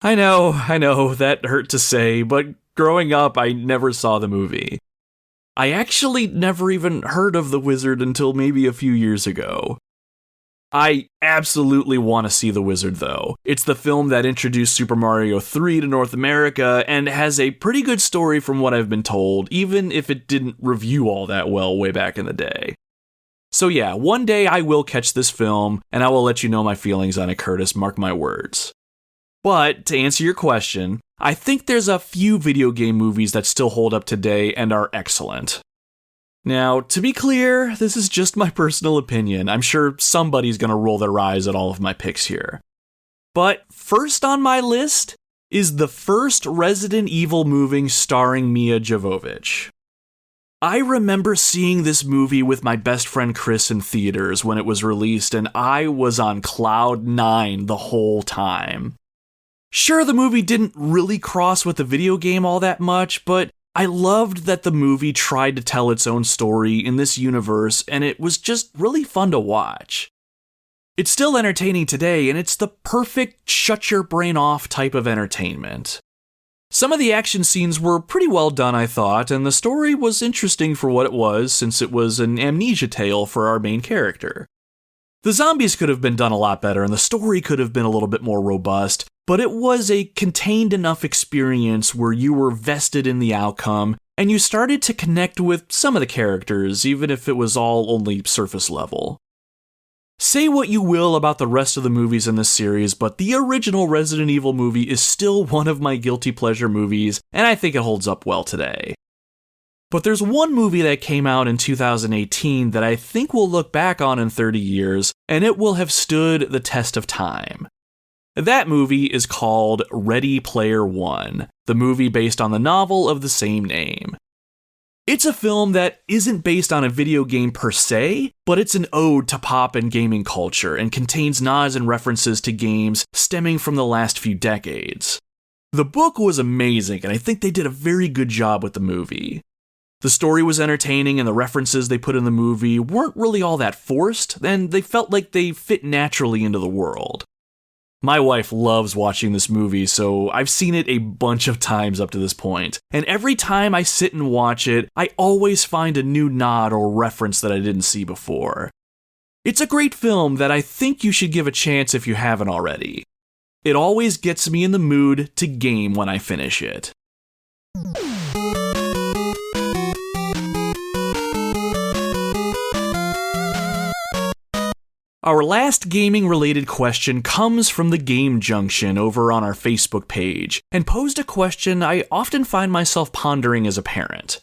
I know, that hurt to say, but growing up, I never saw the movie. I actually never even heard of The Wizard until maybe a few years ago. I absolutely want to see The Wizard, though. It's the film that introduced Super Mario 3 to North America and has a pretty good story from what I've been told, even if it didn't review all that well way back in the day. So yeah, one day I will catch this film, and I will let you know my feelings on it, Curtis, mark my words. But, to answer your question, I think there's a few video game movies that still hold up today and are excellent. Now, to be clear, this is just my personal opinion. I'm sure somebody's gonna roll their eyes at all of my picks here. But first on my list is the first Resident Evil movie starring Mia Jovovich. I remember seeing this movie with my best friend Chris in theaters when it was released, and I was on cloud 9 the whole time. Sure, the movie didn't really cross with the video game all that much, but I loved that the movie tried to tell its own story in this universe, and it was just really fun to watch. It's still entertaining today, and it's the perfect shut your brain off type of entertainment. Some of the action scenes were pretty well done, I thought, and the story was interesting for what it was, since it was an amnesia tale for our main character. The zombies could have been done a lot better, and the story could have been a little bit more robust, but it was a contained enough experience where you were vested in the outcome and you started to connect with some of the characters, even if it was all only surface level. Say what you will about the rest of the movies in this series, but the original Resident Evil movie is still one of my guilty pleasure movies, and I think it holds up well today. But there's one movie that came out in 2018 that I think we'll look back on in 30 years, and it will have stood the test of time. That movie is called Ready Player One, the movie based on the novel of the same name. It's a film that isn't based on a video game per se, but it's an ode to pop and gaming culture and contains nods and references to games stemming from the last few decades. The book was amazing, and I think they did a very good job with the movie. The story was entertaining, and the references they put in the movie weren't really all that forced, and they felt like they fit naturally into the world. My wife loves watching this movie, so I've seen it a bunch of times up to this point, and every time I sit and watch it, I always find a new nod or reference that I didn't see before. It's a great film that I think you should give a chance if you haven't already. It always gets me in the mood to game when I finish it. Our last gaming-related question comes from the Game Junction over on our Facebook page, and posed a question I often find myself pondering as a parent.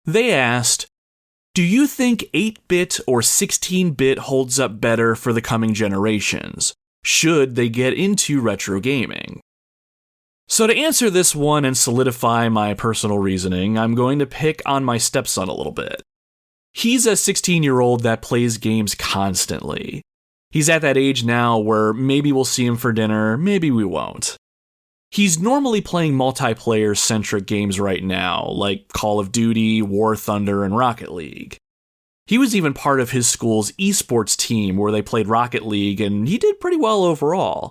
They asked, do you think 8-bit or 16-bit holds up better for the coming generations? Should they get into retro gaming? So to answer this one and solidify my personal reasoning, I'm going to pick on my stepson a little bit. He's a 16-year-old that plays games constantly. He's at that age now where maybe we'll see him for dinner, maybe we won't. He's normally playing multiplayer-centric games right now, like Call of Duty, War Thunder, and Rocket League. He was even part of his school's esports team where they played Rocket League, and he did pretty well overall.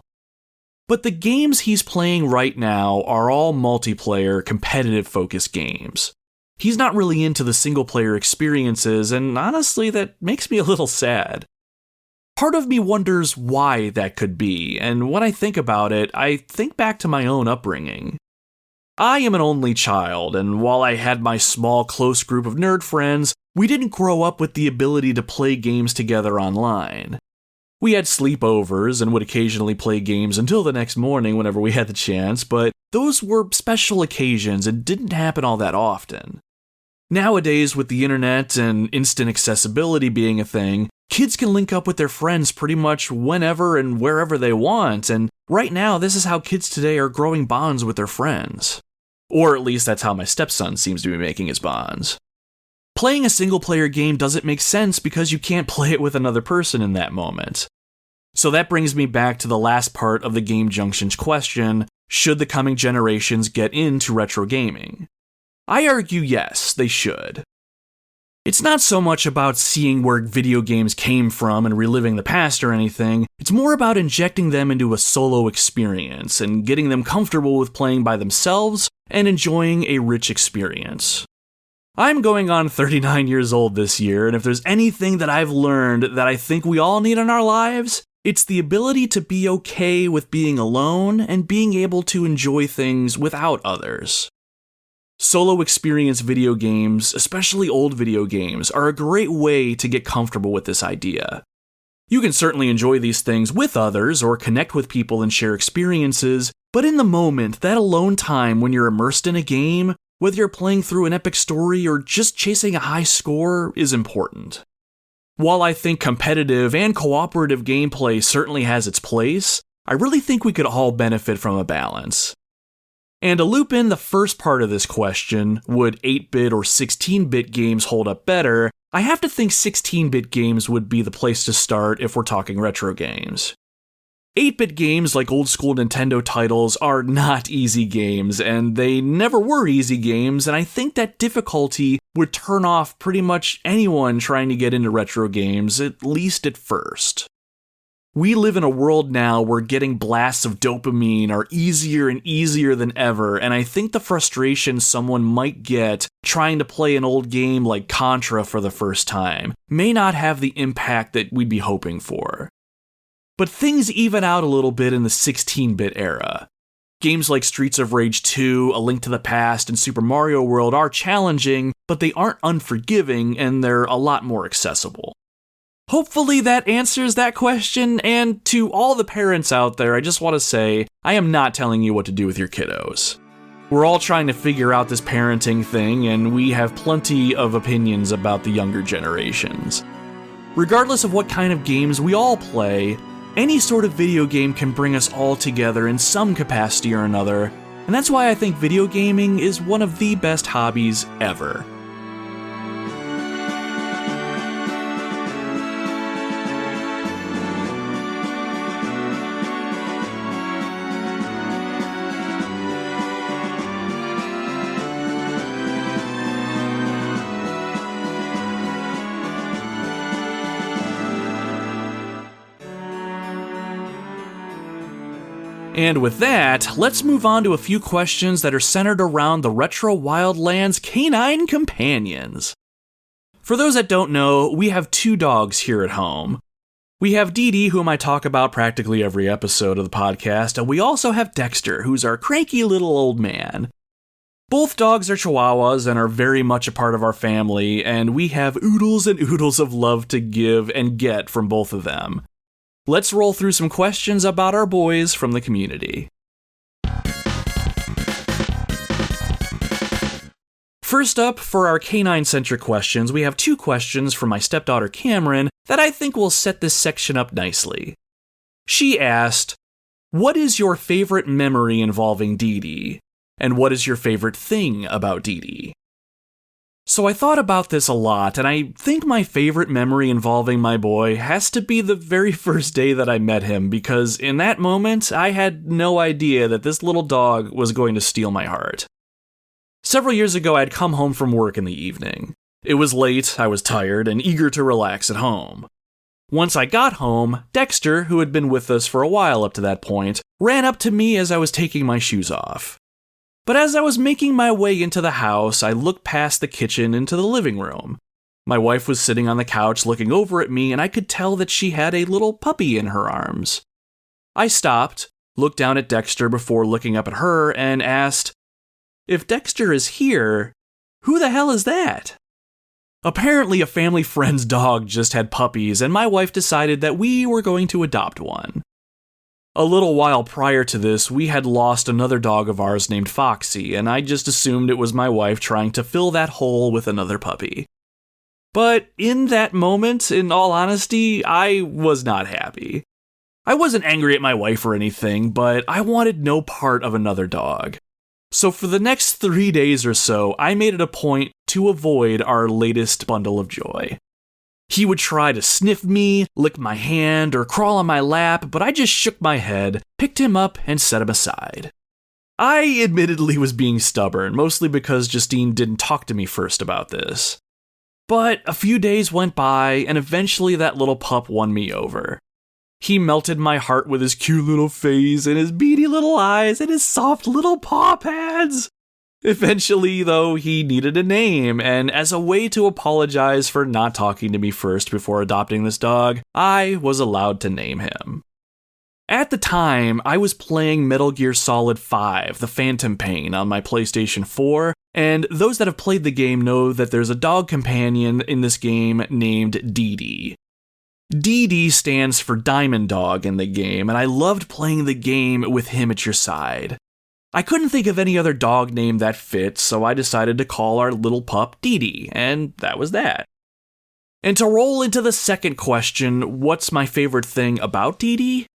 But the games he's playing right now are all multiplayer, competitive-focused games. He's not really into the single-player experiences, and honestly, that makes me a little sad. Part of me wonders why that could be, and when I think about it, I think back to my own upbringing. I am an only child, and while I had my small, close group of nerd friends, we didn't grow up with the ability to play games together online. We had sleepovers and would occasionally play games until the next morning whenever we had the chance, but those were special occasions and didn't happen all that often. Nowadays, with the internet and instant accessibility being a thing, kids can link up with their friends pretty much whenever and wherever they want, and right now this is how kids today are growing bonds with their friends. Or at least that's how my stepson seems to be making his bonds. Playing a single-player game doesn't make sense because you can't play it with another person in that moment. So that brings me back to the last part of the Game Junction's question, should the coming generations get into retro gaming? I argue yes, they should. It's not so much about seeing where video games came from and reliving the past or anything, it's more about injecting them into a solo experience and getting them comfortable with playing by themselves and enjoying a rich experience. I'm going on 39 years old this year, and if there's anything that I've learned that I think we all need in our lives, it's the ability to be okay with being alone and being able to enjoy things without others. Solo experience video games, especially old video games, are a great way to get comfortable with this idea. You can certainly enjoy these things with others or connect with people and share experiences, but in the moment, that alone time when you're immersed in a game, whether you're playing through an epic story or just chasing a high score, is important. While I think competitive and cooperative gameplay certainly has its place, I really think we could all benefit from a balance. And to loop in the first part of this question, would 8-bit or 16-bit games hold up better, I have to think 16-bit games would be the place to start if we're talking retro games. 8-bit games like old school Nintendo titles are not easy games, and they never were easy games, and I think that difficulty would turn off pretty much anyone trying to get into retro games, at least at first. We live in a world now where getting blasts of dopamine are easier and easier than ever, and I think the frustration someone might get trying to play an old game like Contra for the first time may not have the impact that we'd be hoping for. But things even out a little bit in the 16-bit era. Games like Streets of Rage 2, A Link to the Past, and Super Mario World are challenging, but they aren't unforgiving, and they're a lot more accessible. Hopefully that answers that question, and to all the parents out there, I just want to say, I am not telling you what to do with your kiddos. We're all trying to figure out this parenting thing, and we have plenty of opinions about the younger generations. Regardless of what kind of games we all play, any sort of video game can bring us all together in some capacity or another, and that's why I think video gaming is one of the best hobbies ever. And with that, let's move on to a few questions that are centered around the Retro Wildlands Canine Companions. For those that don't know, we have 2 dogs here at home. We have Dee Dee, whom I talk about practically every episode of the podcast, and we also have Dexter, who's our cranky little old man. Both dogs are Chihuahuas and are very much a part of our family, and we have oodles and oodles of love to give and get from both of them. Let's roll through some questions about our boys from the community. First up, for our canine-centric questions, we have 2 questions from my stepdaughter Cameron that I think will set this section up nicely. She asked, "What is your favorite memory involving Dee Dee? And what is your favorite thing about Dee Dee?" So I thought about this a lot, and I think my favorite memory involving my boy has to be the very first day that I met him, because in that moment, I had no idea that this little dog was going to steal my heart. Several years ago, I had come home from work in the evening. It was late, I was tired, and eager to relax at home. Once I got home, Dexter, who had been with us for a while up to that point, ran up to me as I was taking my shoes off. But as I was making my way into the house, I looked past the kitchen into the living room. My wife was sitting on the couch looking over at me, and I could tell that she had a little puppy in her arms. I stopped, looked down at Dexter before looking up at her, and asked, "If Dexter is here, who the hell is that?" Apparently, a family friend's dog just had puppies, and my wife decided that we were going to adopt one. A little while prior to this, we had lost another dog of ours named Foxy, and I just assumed it was my wife trying to fill that hole with another puppy. But in that moment, in all honesty, I was not happy. I wasn't angry at my wife or anything, but I wanted no part of another dog. So for the next 3 days or so, I made it a point to avoid our latest bundle of joy. He would try to sniff me, lick my hand, or crawl on my lap, but I just shook my head, picked him up, and set him aside. I admittedly was being stubborn, mostly because Justine didn't talk to me first about this. But a few days went by, and eventually that little pup won me over. He melted my heart with his cute little face, and his beady little eyes, and his soft little paw pads. Eventually, though, he needed a name, and as a way to apologize for not talking to me first before adopting this dog, I was allowed to name him. At the time, I was playing Metal Gear Solid 5, The Phantom Pain, on my PlayStation 4, and those that have played the game know that there's a dog companion in this game named Dee Dee. Dee Dee stands for Diamond Dog in the game, and I loved playing the game with him at your side. I couldn't think of any other dog name that fit, so I decided to call our little pup Dee Dee, and that was that. And to roll into the second question, what's my favorite thing about Dee Dee?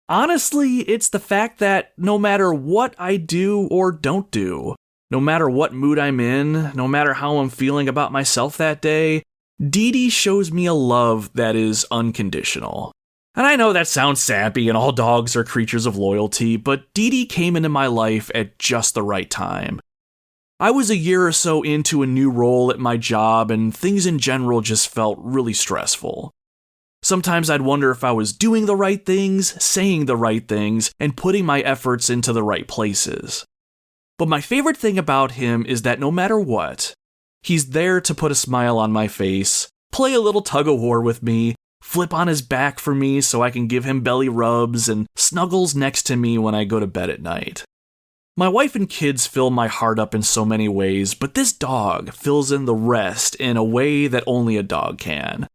Honestly, it's the fact that no matter what I do or don't do, no matter what mood I'm in, no matter how I'm feeling about myself that day, Dee Dee shows me a love that is unconditional. And I know that sounds sappy and all dogs are creatures of loyalty, but Dee Dee came into my life at just the right time. I was a year or so into a new role at my job, and things in general just felt really stressful. Sometimes I'd wonder if I was doing the right things, saying the right things, and putting my efforts into the right places. But my favorite thing about him is that no matter what, he's there to put a smile on my face, play a little tug-of-war with me, flip on his back for me so I can give him belly rubs, and snuggles next to me when I go to bed at night. My wife and kids fill my heart up in so many ways, but this dog fills in the rest in a way that only a dog can.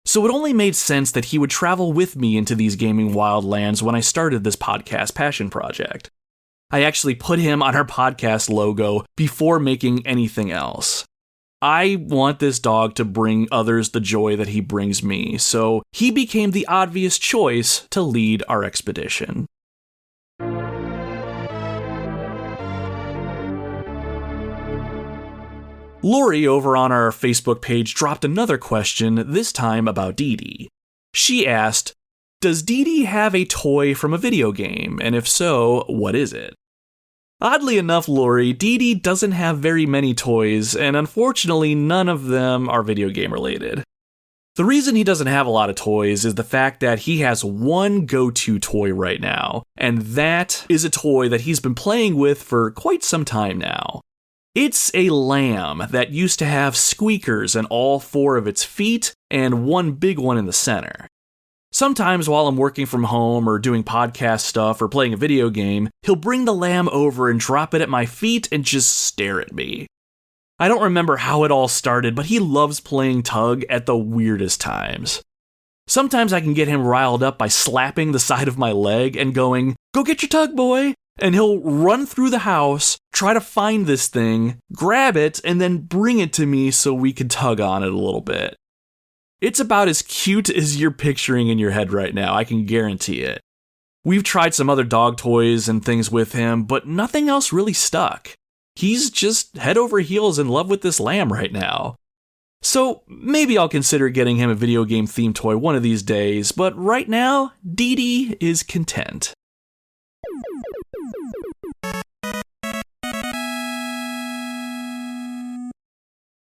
So it only made sense that he would travel with me into these gaming wildlands when I started this podcast passion project. I actually put him on our podcast logo before making anything else. I want this dog to bring others the joy that he brings me, so he became the obvious choice to lead our expedition. Lori over on our Facebook page dropped another question, this time about Dee Dee. She asked, "Does Dee Dee have a toy from a video game, and if so, what is it?" Oddly enough, Lori, Dee Dee doesn't have very many toys, and unfortunately none of them are video game related. The reason he doesn't have a lot of toys is the fact that he has one go-to toy right now, and that is a toy that he's been playing with for quite some time now. It's a lamb that used to have squeakers in all 4 of its feet and one big one in the center. Sometimes while I'm working from home or doing podcast stuff or playing a video game, he'll bring the lamb over and drop it at my feet and just stare at me. I don't remember how it all started, but he loves playing tug at the weirdest times. Sometimes I can get him riled up by slapping the side of my leg and going, "Go get your tug, boy!" And he'll run through the house, try to find this thing, grab it, and then bring it to me so we can tug on it a little bit. It's about as cute as you're picturing in your head right now, I can guarantee it. We've tried some other dog toys and things with him, but nothing else really stuck. He's just head over heels in love with this lamb right now. So maybe I'll consider getting him a video game themed toy one of these days, but right now, Dee Dee is content.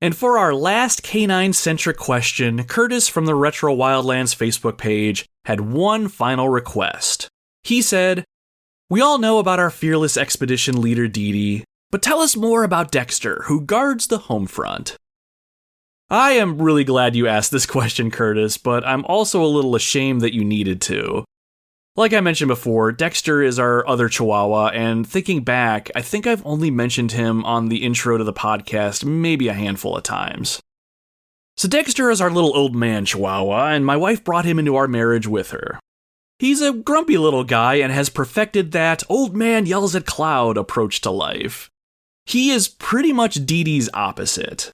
And for our last canine-centric question, Curtis from the Retro Wildlands Facebook page had one final request. He said, "We all know about our fearless expedition leader Dee Dee, but tell us more about Dexter, who guards the home front." I am really glad you asked this question, Curtis, but I'm also a little ashamed that you needed to. Like I mentioned before, Dexter is our other Chihuahua, and thinking back, I think I've only mentioned him on the intro to the podcast maybe a handful of times. So Dexter is our little old man Chihuahua, and my wife brought him into our marriage with her. He's a grumpy little guy and has perfected that old man yells at cloud approach to life. He is pretty much Dee Dee's opposite.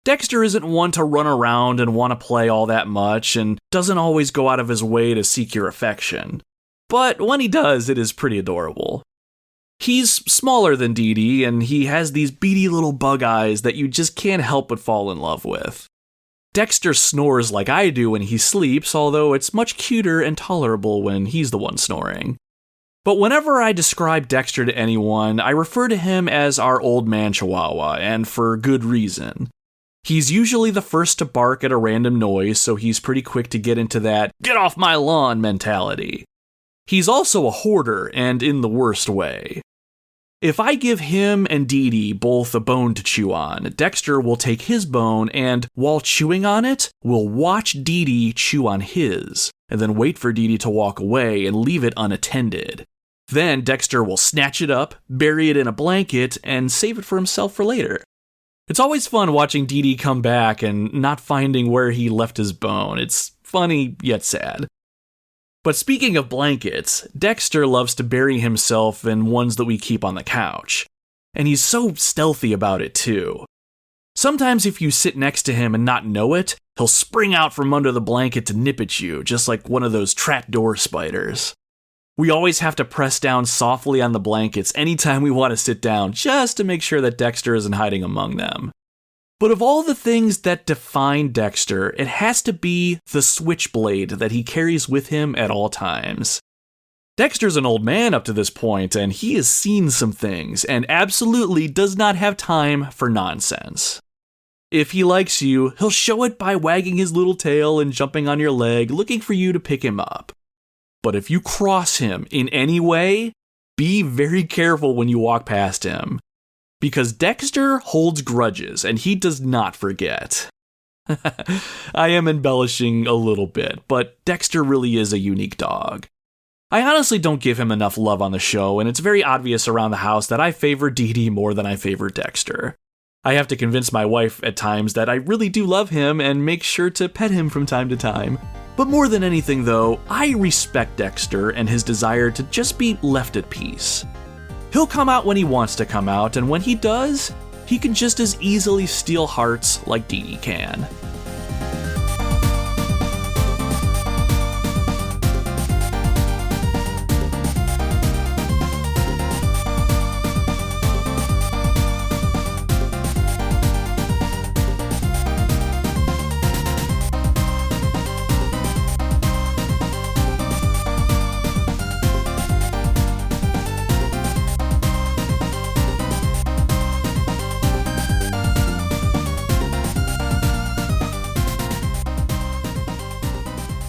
Dexter isn't one to run around and want to play all that much, and doesn't always go out of his way to seek your affection. But when he does, it is pretty adorable. He's smaller than Dee Dee, and he has these beady little bug eyes that you just can't help but fall in love with. Dexter snores like I do when he sleeps, although it's much cuter and tolerable when he's the one snoring. But whenever I describe Dexter to anyone, I refer to him as our old man Chihuahua, and for good reason. He's usually the first to bark at a random noise, so he's pretty quick to get into that "get off my lawn" mentality. He's also a hoarder, and in the worst way. If I give him and Dee Dee both a bone to chew on, Dexter will take his bone and, while chewing on it, will watch Dee Dee chew on his, and then wait for Dee Dee to walk away and leave it unattended. Then Dexter will snatch it up, bury it in a blanket, and save it for himself for later. It's always fun watching Dee Dee come back and not finding where he left his bone. It's funny, yet sad. But speaking of blankets, Dexter loves to bury himself in ones that we keep on the couch. And he's so stealthy about it, too. Sometimes if you sit next to him and not know it, he'll spring out from under the blanket to nip at you, just like one of those trapdoor spiders. We always have to press down softly on the blankets anytime we want to sit down, just to make sure that Dexter isn't hiding among them. But of all the things that define Dexter, it has to be the switchblade that he carries with him at all times. Dexter's an old man up to this point, and he has seen some things, and absolutely does not have time for nonsense. If he likes you, he'll show it by wagging his little tail and jumping on your leg, looking for you to pick him up. But if you cross him in any way, be very careful when you walk past him. Because Dexter holds grudges, and he does not forget. I am embellishing a little bit, but Dexter really is a unique dog. I honestly don't give him enough love on the show, and it's very obvious around the house that I favor Dee Dee more than I favor Dexter. I have to convince my wife at times that I really do love him and make sure to pet him from time to time. But more than anything though, I respect Dexter and his desire to just be left at peace. He'll come out when he wants to come out, and when he does, he can just as easily steal hearts like Dee Dee can.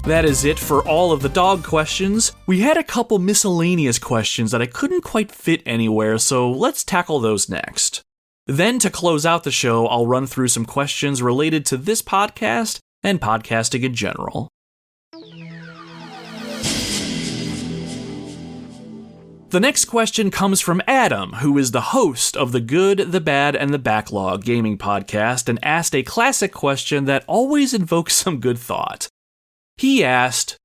That is it for all of the dog questions. We had a couple miscellaneous questions that I couldn't quite fit anywhere, so let's tackle those next. Then, to close out the show, I'll run through some questions related to this podcast and podcasting in general. The next question comes from Adam, who is the host of the Good, the Bad, and the Backlog gaming podcast, and asked a classic question that always invokes some good thought. He asked,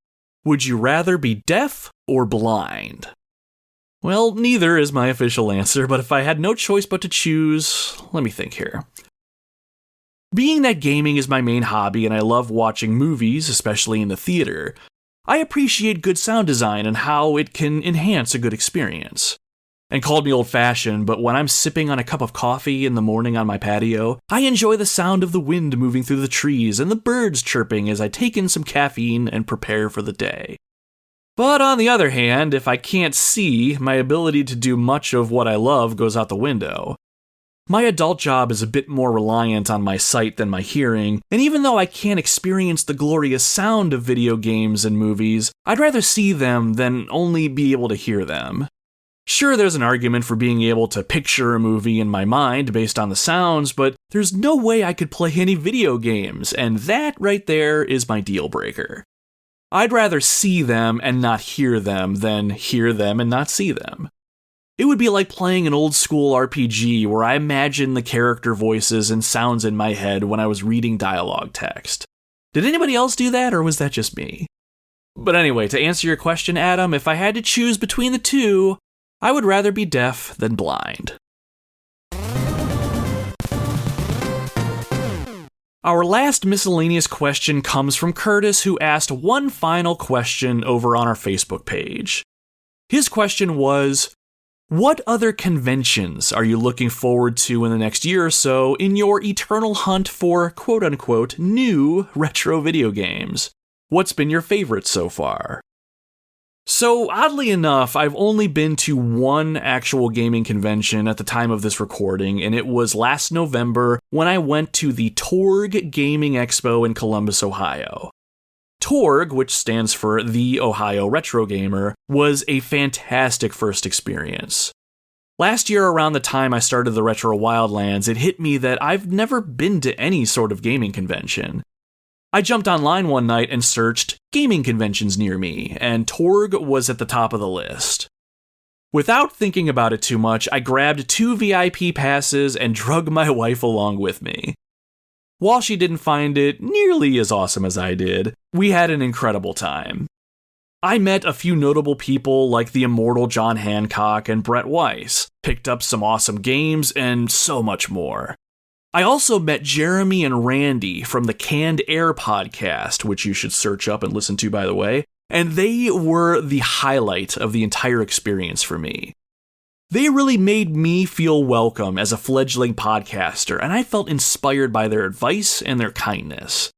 would you rather be deaf or blind? Well, neither is my official answer, but if I had no choice but to choose, let me think here. Being that gaming is my main hobby and I love watching movies, especially in the theater, I appreciate good sound design and how it can enhance a good experience. And called me old-fashioned, but when I'm sipping on a cup of coffee in the morning on my patio, I enjoy the sound of the wind moving through the trees and the birds chirping as I take in some caffeine and prepare for the day. But on the other hand, if I can't see, my ability to do much of what I love goes out the window. My adult job is a bit more reliant on my sight than my hearing, and even though I can't experience the glorious sound of video games and movies, I'd rather see them than only be able to hear them. Sure, there's an argument for being able to picture a movie in my mind based on the sounds, but there's no way I could play any video games, and that right there is my deal breaker. I'd rather see them and not hear them than hear them and not see them. It would be like playing an old school RPG where I imagine the character voices and sounds in my head when I was reading dialogue text. Did anybody else do that, or was that just me? But anyway, to answer your question, Adam, if I had to choose between the two, I would rather be deaf than blind. Our last miscellaneous question comes from Curtis, who asked one final question over on our Facebook page. His question was, what other conventions are you looking forward to in the next year or so in your eternal hunt for quote-unquote new retro video games? What's been your favorite so far? So, oddly enough, I've only been to one actual gaming convention at the time of this recording, and it was last November when I went to the Torg Gaming Expo in Columbus, Ohio. Torg, which stands for the Ohio Retro Gamer, was a fantastic first experience. Last year, around the time I started the Retro Wildlands, it hit me that I've never been to any sort of gaming convention. I jumped online one night and searched gaming conventions near me, and Torg was at the top of the list. Without thinking about it too much, I grabbed 2 VIP passes and drug my wife along with me. While she didn't find it nearly as awesome as I did, we had an incredible time. I met a few notable people like the immortal John Hancock and Brett Weiss, picked up some awesome games, and so much more. I also met Jeremy and Randy from the Canned Air podcast, which you should search up and listen to, by the way, and they were the highlight of the entire experience for me. They really made me feel welcome as a fledgling podcaster, and I felt inspired by their advice and their kindness.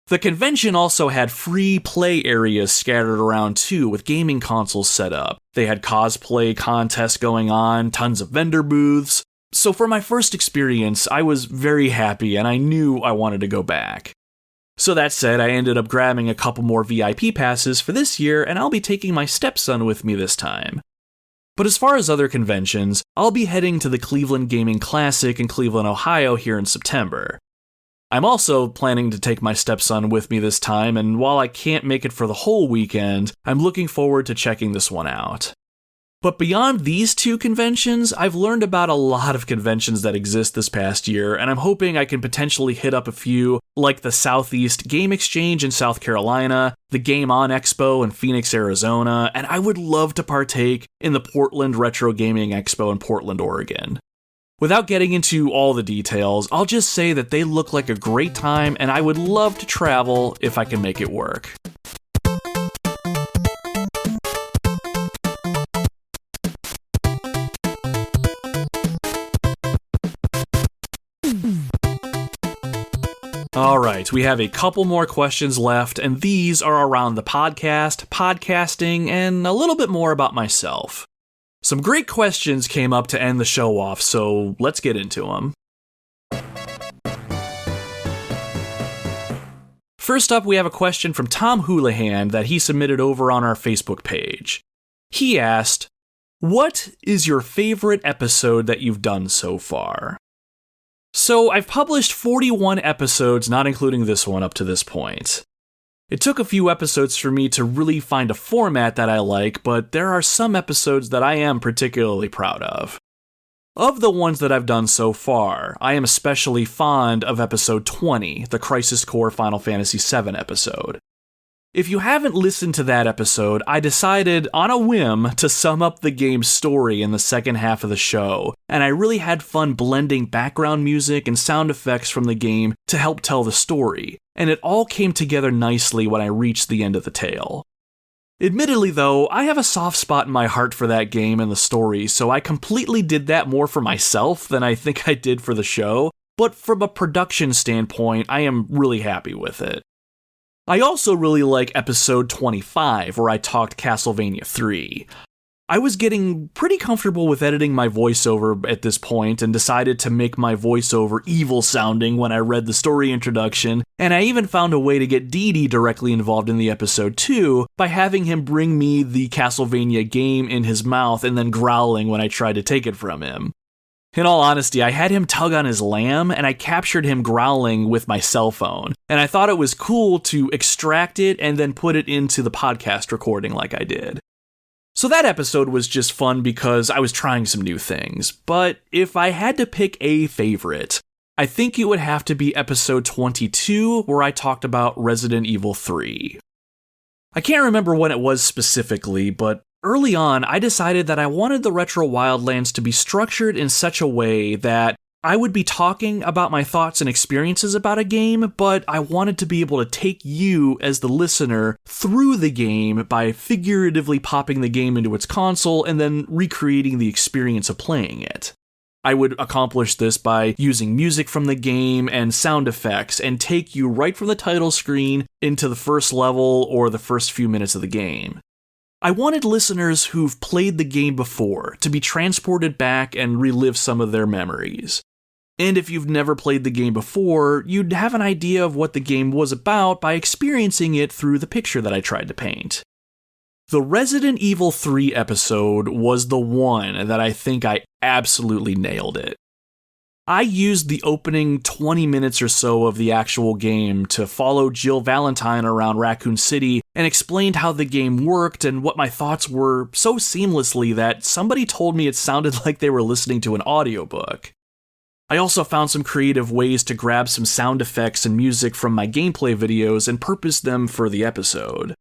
The convention also had free play areas scattered around too, with gaming consoles set up. They had cosplay contests going on, tons of vendor booths. So for my first experience, I was very happy and I knew I wanted to go back. So that said, I ended up grabbing a couple more VIP passes for this year, and I'll be taking my stepson with me this time. But as far as other conventions, I'll be heading to the Cleveland Gaming Classic in Cleveland, Ohio here in September. I'm also planning to take my stepson with me this time, and while I can't make it for the whole weekend, I'm looking forward to checking this one out. But beyond these two conventions, I've learned about a lot of conventions that exist this past year, and I'm hoping I can potentially hit up a few, like the Southeast Game Exchange in South Carolina, the Game On Expo in Phoenix, Arizona, and I would love to partake in the Portland Retro Gaming Expo in Portland, Oregon. Without getting into all the details, I'll just say that they look like a great time, and I would love to travel if I can make it work. Alright, we have a couple more questions left, and these are around the podcast, podcasting, and a little bit more about myself. Some great questions came up to end the show off, so let's get into them. First up, we have a question from Tom Houlihan that he submitted over on our Facebook page. He asked, "What is your favorite episode that you've done so far?" So I've published 41 episodes, not including this one, up to this point. It took a few episodes for me to really find a format that I like, but there are some episodes that I am particularly proud of. Of the ones that I've done so far, I am especially fond of episode 20, the Crisis Core Final Fantasy VII episode. If you haven't listened to that episode, I decided on a whim to sum up the game's story in the second half of the show, and I really had fun blending background music and sound effects from the game to help tell the story, and it all came together nicely when I reached the end of the tale. Admittedly though, I have a soft spot in my heart for that game and the story, so I completely did that more for myself than I think I did for the show, but from a production standpoint, I am really happy with it. I also really like episode 25, where I talked Castlevania 3. I was getting pretty comfortable with editing my voiceover at this point and decided to make my voiceover evil sounding when I read the story introduction, and I even found a way to get Dee Dee directly involved in the episode too by having him bring me the Castlevania game in his mouth and then growling when I tried to take it from him. In all honesty, I had him tug on his lamb, and I captured him growling with my cell phone, and I thought it was cool to extract it and then put it into the podcast recording like I did. So that episode was just fun because I was trying some new things, but if I had to pick a favorite, I think it would have to be episode 22, where I talked about Resident Evil 3. I can't remember when it was specifically, but early on, I decided that I wanted the Retro Wildlands to be structured in such a way that I would be talking about my thoughts and experiences about a game, but I wanted to be able to take you as the listener through the game by figuratively popping the game into its console and then recreating the experience of playing it. I would accomplish this by using music from the game and sound effects and take you right from the title screen into the first level or the first few minutes of the game. I wanted listeners who've played the game before to be transported back and relive some of their memories. And if you've never played the game before, you'd have an idea of what the game was about by experiencing it through the picture that I tried to paint. The Resident Evil 3 episode was the one that I think I absolutely nailed it. I used the opening 20 minutes or so of the actual game to follow Jill Valentine around Raccoon City and explained how the game worked and what my thoughts were so seamlessly that somebody told me it sounded like they were listening to an audiobook. I also found some creative ways to grab some sound effects and music from my gameplay videos and purpose them for the episode.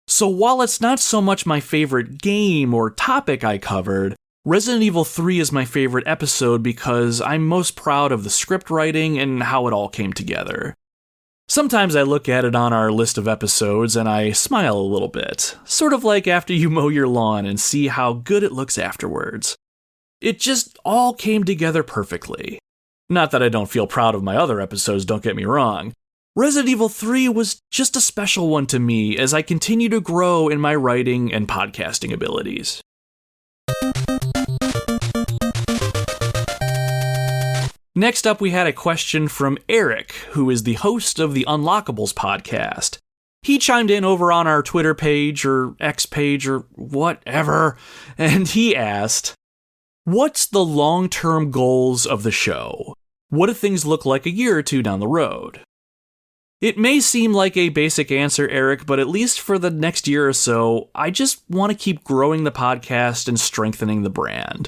So while it's not so much my favorite game or topic I covered, Resident Evil 3 is my favorite episode because I'm most proud of the script writing and how it all came together. Sometimes I look at it on our list of episodes and I smile a little bit, sort of like after you mow your lawn and see how good it looks afterwards. It just all came together perfectly. Not that I don't feel proud of my other episodes, don't get me wrong. Resident Evil 3 was just a special one to me as I continue to grow in my writing and podcasting abilities. Next up, we had a question from Eric, who is the host of the Unlockables podcast. He chimed in over on our Twitter page or X page or whatever, and he asked, "What's the long-term goals of the show? What do things look like a year or two down the road? It may seem like a basic answer, Eric, but at least for the next year or so, I just want to keep growing the podcast and strengthening the brand.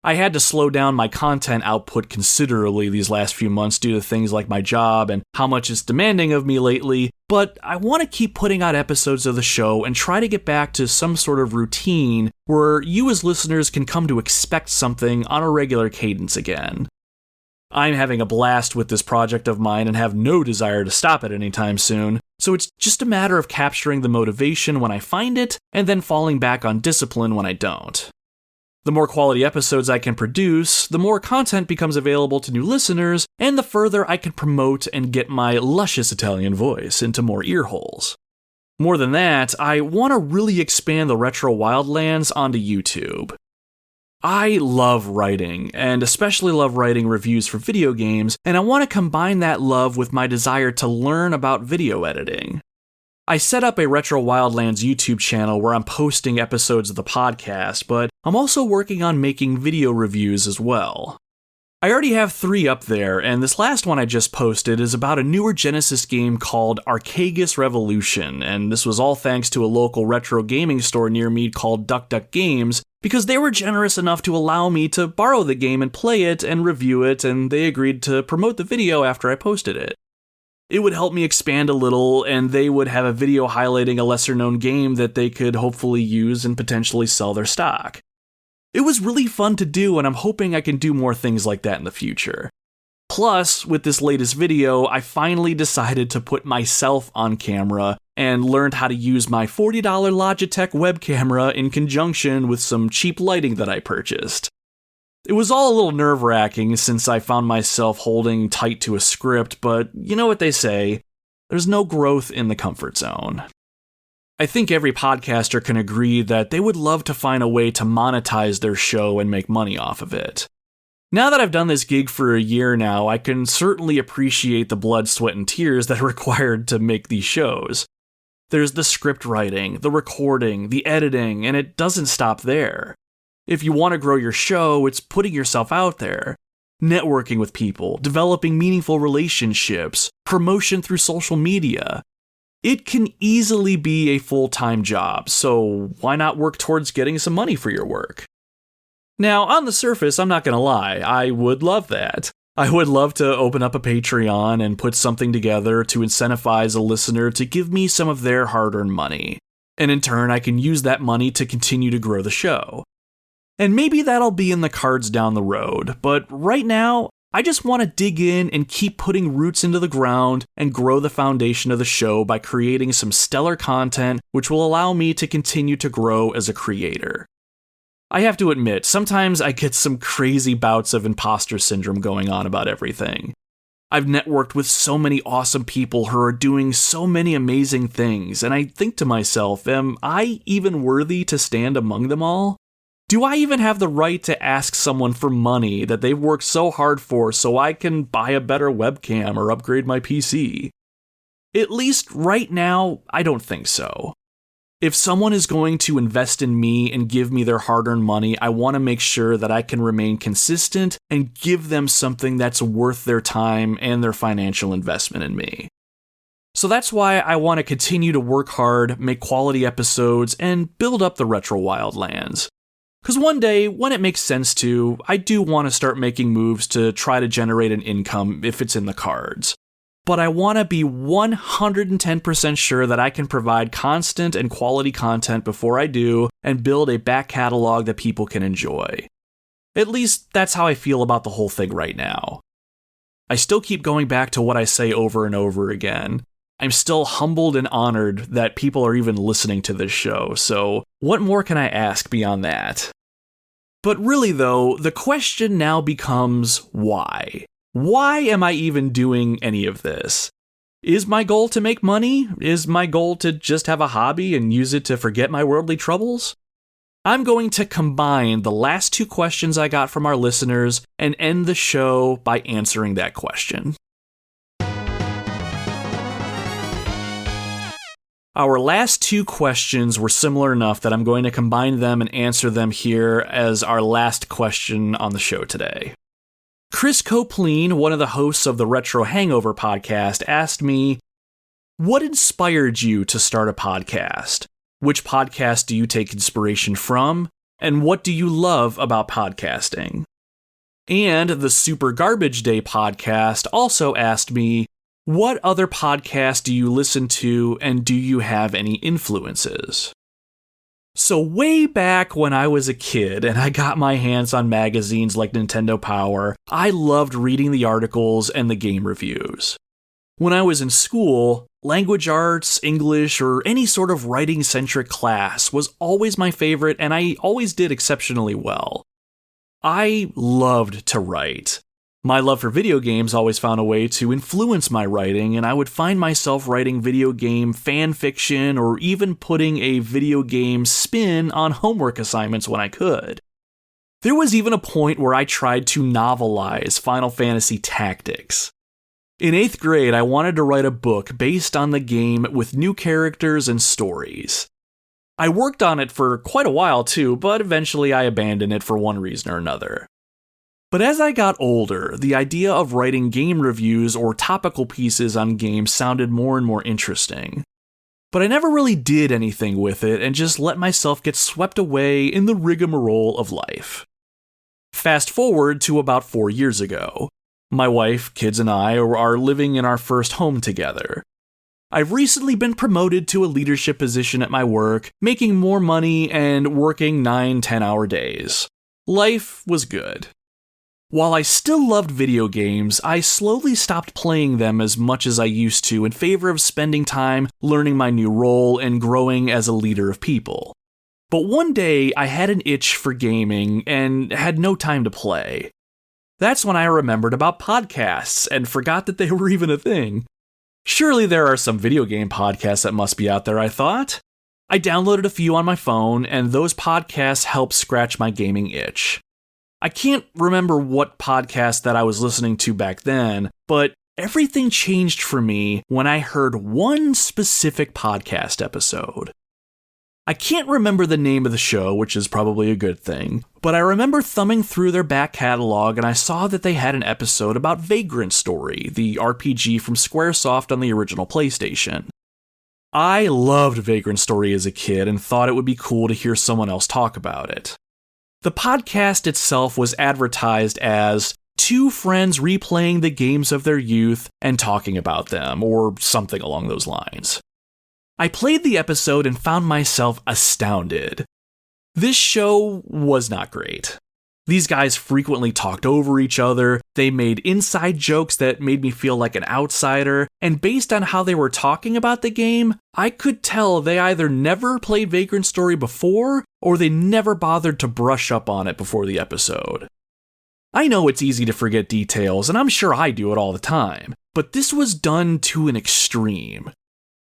I had to slow down my content output considerably these last few months due to things like my job and how much it's demanding of me lately, but I want to keep putting out episodes of the show and try to get back to some sort of routine where you as listeners can come to expect something on a regular cadence again. I'm having a blast with this project of mine and have no desire to stop it anytime soon, so it's just a matter of capturing the motivation when I find it and then falling back on discipline when I don't. The more quality episodes I can produce, the more content becomes available to new listeners, and the further I can promote and get my luscious Italian voice into more earholes. More than that, I want to really expand the Retro Wildlands onto YouTube. I love writing, and especially love writing reviews for video games, and I want to combine that love with my desire to learn about video editing. I set up a Retro Wildlands YouTube channel where I'm posting episodes of the podcast, but I'm also working on making video reviews as well. I already have 3 up there, and this last one I just posted is about a newer Genesis game called Archaigus Revolution, and this was all thanks to a local retro gaming store near me called Duck Duck Games, because they were generous enough to allow me to borrow the game and play it and review it, and they agreed to promote the video after I posted it. It would help me expand a little, and they would have a video highlighting a lesser-known game that they could hopefully use and potentially sell their stock. It was really fun to do, and I'm hoping I can do more things like that in the future. Plus, with this latest video, I finally decided to put myself on camera and learned how to use my $40 Logitech web camera in conjunction with some cheap lighting that I purchased. It was all a little nerve-wracking since I found myself holding tight to a script, but you know what they say, there's no growth in the comfort zone. I think every podcaster can agree that they would love to find a way to monetize their show and make money off of it. Now that I've done this gig for a year now, I can certainly appreciate the blood, sweat, and tears that are required to make these shows. There's the script writing, the recording, the editing, and it doesn't stop there. If you want to grow your show, it's putting yourself out there, networking with people, developing meaningful relationships, promotion through social media. It can easily be a full-time job, so why not work towards getting some money for your work? Now, on the surface, I'm not going to lie, I would love that. I would love to open up a Patreon and put something together to incentivize a listener to give me some of their hard-earned money, and in turn, I can use that money to continue to grow the show. And maybe that'll be in the cards down the road, but right now, I just want to dig in and keep putting roots into the ground and grow the foundation of the show by creating some stellar content which will allow me to continue to grow as a creator. I have to admit, sometimes I get some crazy bouts of imposter syndrome going on about everything. I've networked with so many awesome people who are doing so many amazing things, and I think to myself, am I even worthy to stand among them all? Do I even have the right to ask someone for money that they've worked so hard for so I can buy a better webcam or upgrade my PC? At least right now, I don't think so. If someone is going to invest in me and give me their hard-earned money, I want to make sure that I can remain consistent and give them something that's worth their time and their financial investment in me. So that's why I want to continue to work hard, make quality episodes, and build up the Retro Wildlands. Because one day, when it makes sense to, I do want to start making moves to try to generate an income if it's in the cards. But I want to be 110% sure that I can provide constant and quality content before I do and build a back catalog that people can enjoy. At least that's how I feel about the whole thing right now. I still keep going back to what I say over and over again. I'm still humbled and honored that people are even listening to this show, so what more can I ask beyond that? But really though, the question now becomes why? Why am I even doing any of this? Is my goal to make money? Is my goal to just have a hobby and use it to forget my worldly troubles? I'm going to combine the last 2 questions I got from our listeners and end the show by answering that question. Our last 2 questions were similar enough that I'm going to combine them and answer them here as our last question on the show today. Chris Copleen, one of the hosts of the Retro Hangover podcast, asked me, "What inspired you to start a podcast? Which podcast do you take inspiration from? And what do you love about podcasting?" And the Super Garbage Day podcast also asked me, "What other podcasts do you listen to, and do you have any influences?" So way back when I was a kid and I got my hands on magazines like Nintendo Power, I loved reading the articles and the game reviews. When I was in school, language arts, English, or any sort of writing-centric class was always my favorite, and I always did exceptionally well. I loved to write. My love for video games always found a way to influence my writing, and I would find myself writing video game fan fiction or even putting a video game spin on homework assignments when I could. There was even a point where I tried to novelize Final Fantasy Tactics. In 8th grade, I wanted to write a book based on the game with new characters and stories. I worked on it for quite a while too, but eventually I abandoned it for one reason or another. But as I got older, the idea of writing game reviews or topical pieces on games sounded more and more interesting. But I never really did anything with it and just let myself get swept away in the rigmarole of life. Fast forward to about 4 years ago. My wife, kids, and I are living in our first home together. I've recently been promoted to a leadership position at my work, making more money and working 9-10-hour days. Life was good. While I still loved video games, I slowly stopped playing them as much as I used to in favor of spending time learning my new role and growing as a leader of people. But one day, I had an itch for gaming and had no time to play. That's when I remembered about podcasts and forgot that they were even a thing. Surely there are some video game podcasts that must be out there, I thought. I downloaded a few on my phone, and those podcasts helped scratch my gaming itch. I can't remember what podcast that I was listening to back then, but everything changed for me when I heard one specific podcast episode. I can't remember the name of the show, which is probably a good thing, but I remember thumbing through their back catalog and I saw that they had an episode about Vagrant Story, the RPG from Squaresoft on the original PlayStation. I loved Vagrant Story as a kid and thought it would be cool to hear someone else talk about it. The podcast itself was advertised as two friends replaying the games of their youth and talking about them, or something along those lines. I played the episode and found myself astounded. This show was not great. These guys frequently talked over each other, they made inside jokes that made me feel like an outsider, and based on how they were talking about the game, I could tell they either never played Vagrant Story before, or they never bothered to brush up on it before the episode. I know it's easy to forget details, and I'm sure I do it all the time, but this was done to an extreme.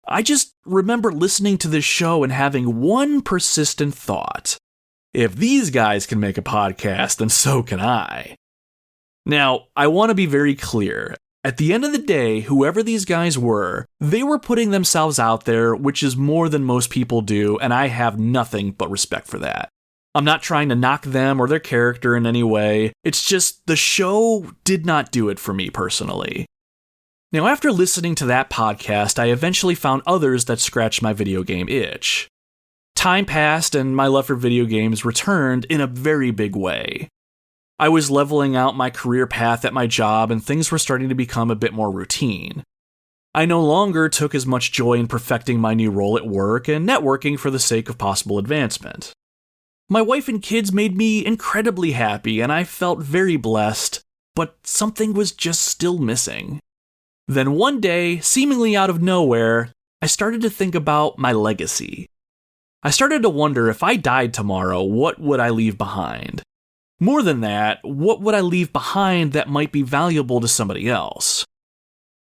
I just remember listening to this show and having one persistent thought. If these guys can make a podcast, then so can I. Now, I want to be very clear. At the end of the day, whoever these guys were, they were putting themselves out there, which is more than most people do, and I have nothing but respect for that. I'm not trying to knock them or their character in any way. It's just the show did not do it for me personally. Now, after listening to that podcast, I eventually found others that scratched my video game itch. Time passed, and my love for video games returned in a very big way. I was leveling out my career path at my job, and things were starting to become a bit more routine. I no longer took as much joy in perfecting my new role at work and networking for the sake of possible advancement. My wife and kids made me incredibly happy, and I felt very blessed, but something was just still missing. Then one day, seemingly out of nowhere, I started to think about my legacy. I started to wonder if I died tomorrow, what would I leave behind? More than that, what would I leave behind that might be valuable to somebody else?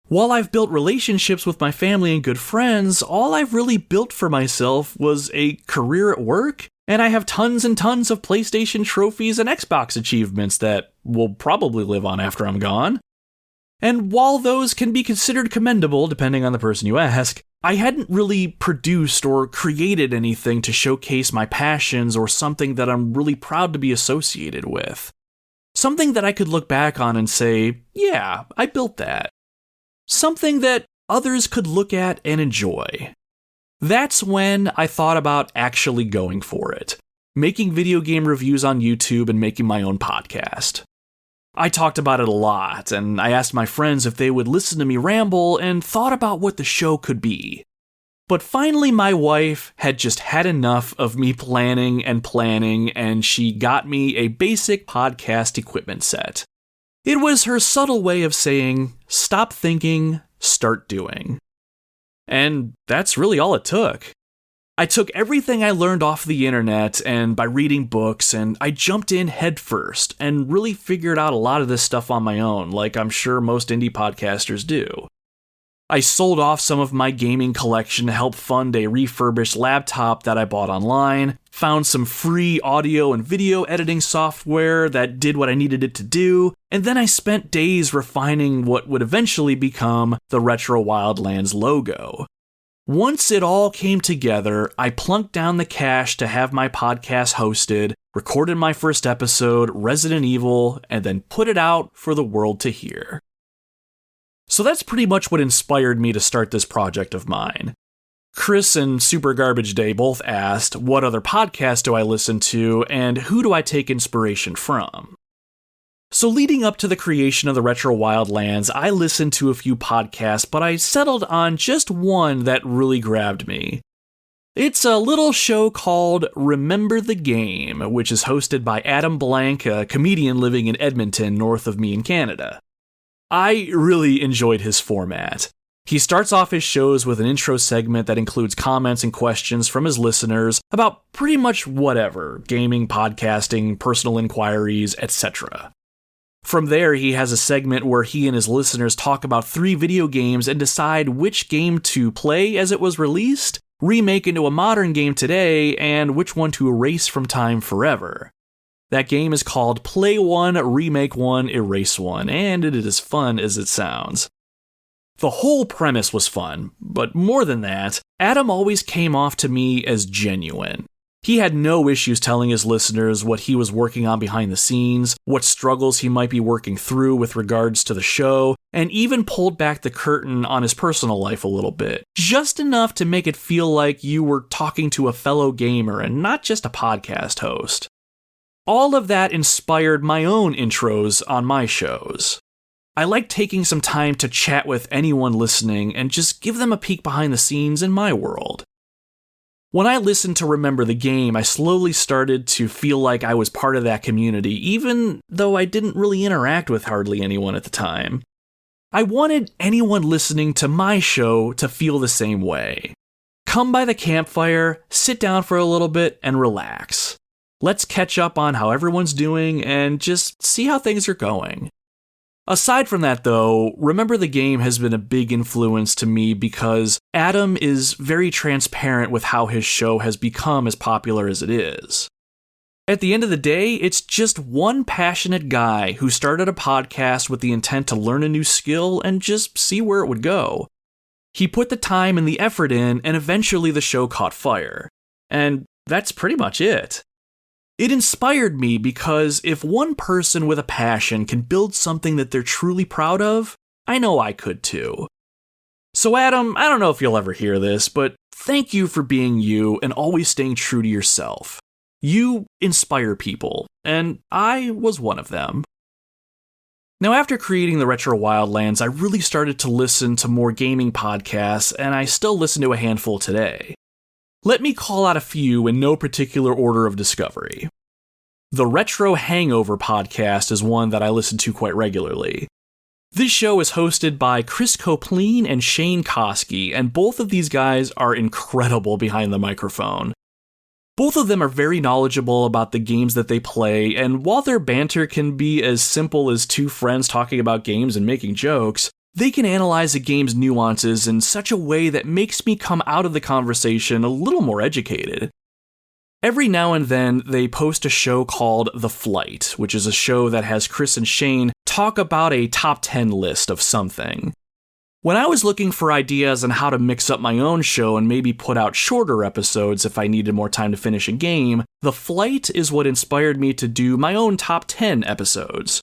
While I've built relationships with my family and good friends, all I've really built for myself was a career at work, and I have tons and tons of PlayStation trophies and Xbox achievements that will probably live on after I'm gone. And while those can be considered commendable, depending on the person you ask, I hadn't really produced or created anything to showcase my passions or something that I'm really proud to be associated with. Something that I could look back on and say, yeah, I built that. Something that others could look at and enjoy. That's when I thought about actually going for it, making video game reviews on YouTube and making my own podcast. I talked about it a lot, and I asked my friends if they would listen to me ramble and thought about what the show could be. But finally my wife had just had enough of me planning, and she got me a basic podcast equipment set. It was her subtle way of saying, stop thinking, start doing. And that's really all it took. I took everything I learned off the internet and by reading books, and I jumped in headfirst and really figured out a lot of this stuff on my own, like I'm sure most indie podcasters do. I sold off some of my gaming collection to help fund a refurbished laptop that I bought online, found some free audio and video editing software that did what I needed it to do, and then I spent days refining what would eventually become the Retro Wildlands logo. Once it all came together, I plunked down the cash to have my podcast hosted, recorded my first episode, Resident Evil, and then put it out for the world to hear. So that's pretty much what inspired me to start this project of mine. Chris and Super Garbage Day both asked, what other podcasts do I listen to, and who do I take inspiration from? So leading up to the creation of the Retro Wildlands, I listened to a few podcasts, but I settled on just one that really grabbed me. It's a little show called Remember the Game, which is hosted by Adam Blank, a comedian living in Edmonton, north of me in Canada. I really enjoyed his format. He starts off his shows with an intro segment that includes comments and questions from his listeners about pretty much whatever, gaming, podcasting, personal inquiries, etc. From there, he has a segment where he and his listeners talk about 3 video games and decide which game to play as it was released, remake into a modern game today, and which one to erase from time forever. That game is called Play 1, Remake 1, Erase 1, and it is as fun as it sounds. The whole premise was fun, but more than that, Adam always came off to me as genuine. He had no issues telling his listeners what he was working on behind the scenes, what struggles he might be working through with regards to the show, and even pulled back the curtain on his personal life a little bit, just enough to make it feel like you were talking to a fellow gamer and not just a podcast host. All of that inspired my own intros on my shows. I like taking some time to chat with anyone listening and just give them a peek behind the scenes in my world. When I listened to Remember the Game, I slowly started to feel like I was part of that community, even though I didn't really interact with hardly anyone at the time. I wanted anyone listening to my show to feel the same way. Come by the campfire, sit down for a little bit, and relax. Let's catch up on how everyone's doing and just see how things are going. Aside from that, though, Remember the Game has been a big influence to me because Adam is very transparent with how his show has become as popular as it is. At the end of the day, it's just one passionate guy who started a podcast with the intent to learn a new skill and just see where it would go. He put the time and the effort in, and eventually the show caught fire. And that's pretty much it. It inspired me because if one person with a passion can build something that they're truly proud of, I know I could too. So Adam, I don't know if you'll ever hear this, but thank you for being you and always staying true to yourself. You inspire people, and I was one of them. Now, after creating the Retro Wildlands, I really started to listen to more gaming podcasts, and I still listen to a handful today. Let me call out a few in no particular order of discovery. The Retro Hangover podcast is one that I listen to quite regularly. This show is hosted by Chris Copleen and Shane Koski, and both of these guys are incredible behind the microphone. Both of them are very knowledgeable about the games that they play, and while their banter can be as simple as two friends talking about games and making jokes, they can analyze a game's nuances in such a way that makes me come out of the conversation a little more educated. Every now and then, they post a show called The Flight, which is a show that has Chris and Shane talk about a top 10 list of something. When I was looking for ideas on how to mix up my own show and maybe put out shorter episodes if I needed more time to finish a game, The Flight is what inspired me to do my own top 10 episodes.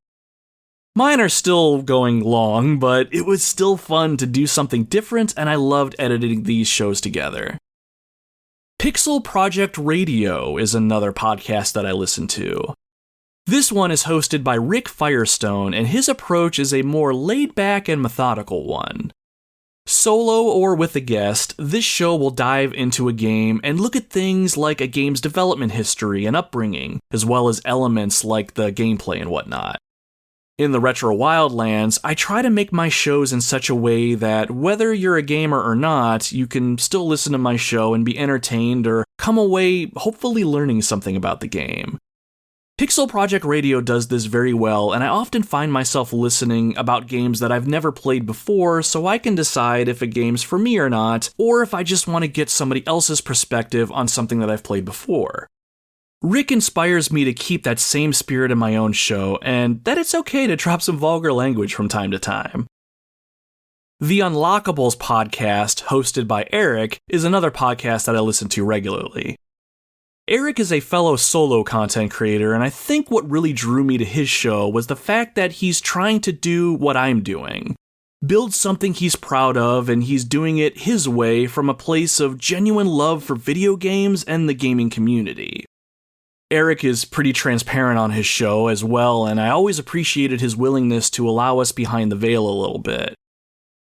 Mine are still going long, but it was still fun to do something different, and I loved editing these shows together. Pixel Project Radio is another podcast that I listen to. This one is hosted by Rick Firestone, and his approach is a more laid-back and methodical one. Solo or with a guest, this show will dive into a game and look at things like a game's development history and upbringing, as well as elements like the gameplay and whatnot. In the Retro Wildlands, I try to make my shows in such a way that whether you're a gamer or not, you can still listen to my show and be entertained or come away hopefully learning something about the game. Pixel Project Radio does this very well, and I often find myself listening about games that I've never played before so I can decide if a game's for me or not, or if I just want to get somebody else's perspective on something that I've played before. Rick inspires me to keep that same spirit in my own show, and that it's okay to drop some vulgar language from time to time. The Unlockables podcast, hosted by Eric, is another podcast that I listen to regularly. Eric is a fellow solo content creator, and I think what really drew me to his show was the fact that he's trying to do what I'm doing. Build something he's proud of, and he's doing it his way from a place of genuine love for video games and the gaming community. Eric is pretty transparent on his show as well, and I always appreciated his willingness to allow us behind the veil a little bit.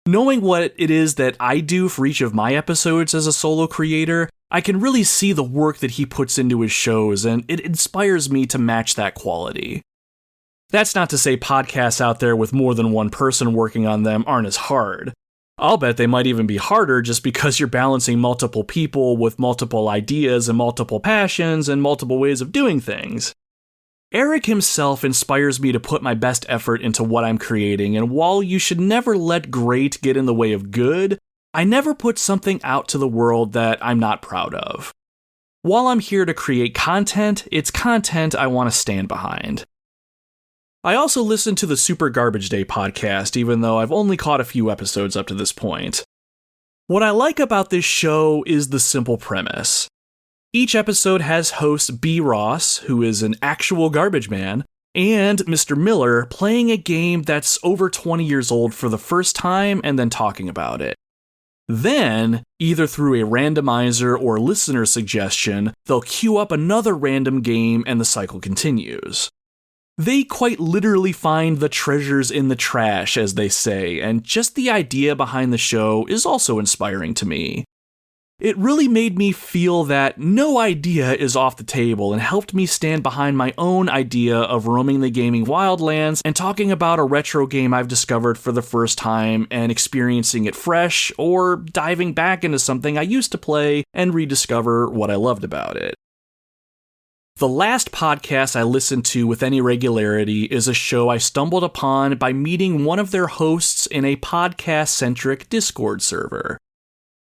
Knowing what it is that I do for each of my episodes as a solo creator, I can really see the work that he puts into his shows, and it inspires me to match that quality. That's not to say podcasts out there with more than one person working on them aren't as hard. I'll bet they might even be harder just because you're balancing multiple people with multiple ideas and multiple passions and multiple ways of doing things. Eric himself inspires me to put my best effort into what I'm creating, and while you should never let great get in the way of good, I never put something out to the world that I'm not proud of. While I'm here to create content, it's content I want to stand behind. I also listen to the Super Garbage Day podcast, even though I've only caught a few episodes up to this point. What I like about this show is the simple premise. Each episode has hosts B. Ross, who is an actual garbage man, and Mr. Miller playing a game that's over 20 years old for the first time and then talking about it. Then, either through a randomizer or listener suggestion, they'll queue up another random game and the cycle continues. They quite literally find the treasures in the trash, as they say, and just the idea behind the show is also inspiring to me. It really made me feel that no idea is off the table and helped me stand behind my own idea of roaming the gaming wildlands and talking about a retro game I've discovered for the first time and experiencing it fresh, or diving back into something I used to play and rediscover what I loved about it. The last podcast I listened to with any regularity is a show I stumbled upon by meeting one of their hosts in a podcast-centric Discord server.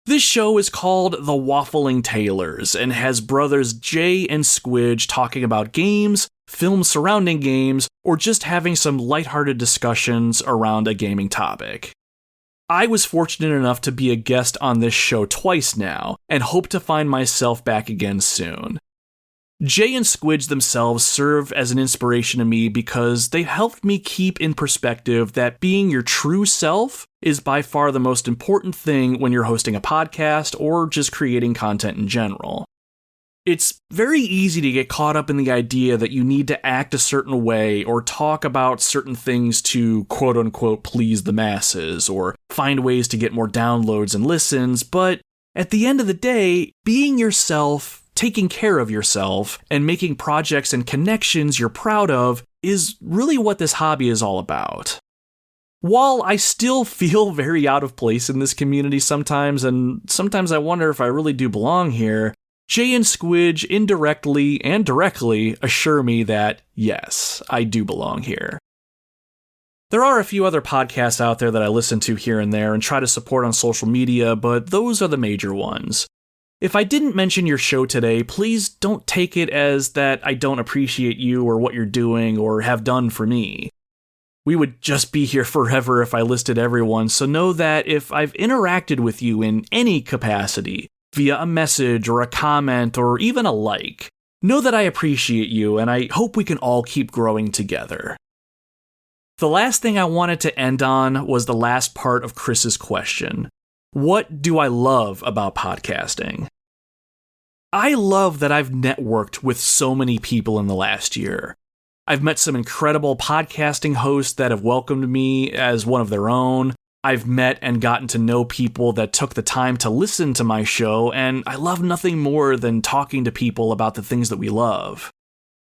This show is called The Waffling Tailors and has brothers Jay and Squidge talking about games, films surrounding games, or just having some lighthearted discussions around a gaming topic. I was fortunate enough to be a guest on this show twice now, and hope to find myself back again soon. Jay and Squidge themselves serve as an inspiration to me because they've helped me keep in perspective that being your true self is by far the most important thing when you're hosting a podcast or just creating content in general. It's very easy to get caught up in the idea that you need to act a certain way or talk about certain things to quote-unquote please the masses or find ways to get more downloads and listens, but at the end of the day, being yourself, taking care of yourself, and making projects and connections you're proud of is really what this hobby is all about. While I still feel very out of place in this community sometimes, and sometimes I wonder if I really do belong here, Jay and Squidge indirectly and directly assure me that, yes, I do belong here. There are a few other podcasts out there that I listen to here and there and try to support on social media, but those are the major ones. If I didn't mention your show today, please don't take it as that I don't appreciate you or what you're doing or have done for me. We would just be here forever if I listed everyone, so know that if I've interacted with you in any capacity, via a message or a comment or even a like, know that I appreciate you and I hope we can all keep growing together. The last thing I wanted to end on was the last part of Chris's question. What do I love about podcasting? I love that I've networked with so many people in the last year. I've met some incredible podcasting hosts that have welcomed me as one of their own. I've met and gotten to know people that took the time to listen to my show, and I love nothing more than talking to people about the things that we love.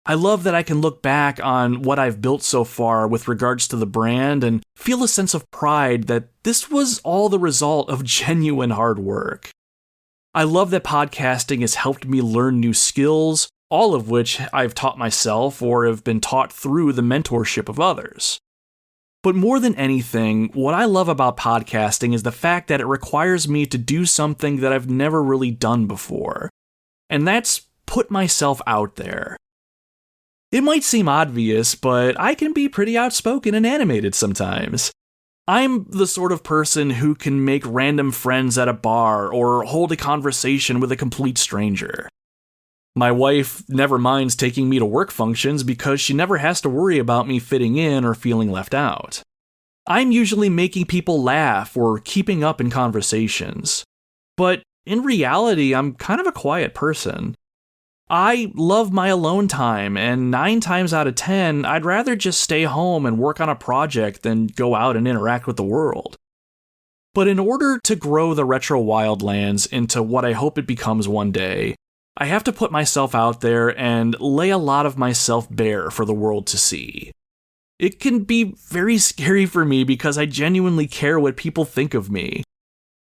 I love that I can look back on what I've built so far with regards to the brand and feel a sense of pride that this was all the result of genuine hard work. I love that podcasting has helped me learn new skills, all of which I've taught myself or have been taught through the mentorship of others. But more than anything, what I love about podcasting is the fact that it requires me to do something that I've never really done before, and that's put myself out there. It might seem obvious, but I can be pretty outspoken and animated sometimes. I'm the sort of person who can make random friends at a bar or hold a conversation with a complete stranger. My wife never minds taking me to work functions because she never has to worry about me fitting in or feeling left out. I'm usually making people laugh or keeping up in conversations. But in reality, I'm kind of a quiet person. I love my alone time, and 9 times out of 10, I'd rather just stay home and work on a project than go out and interact with the world. But in order to grow the Retro Wildlands into what I hope it becomes one day, I have to put myself out there and lay a lot of myself bare for the world to see. It can be very scary for me because I genuinely care what people think of me.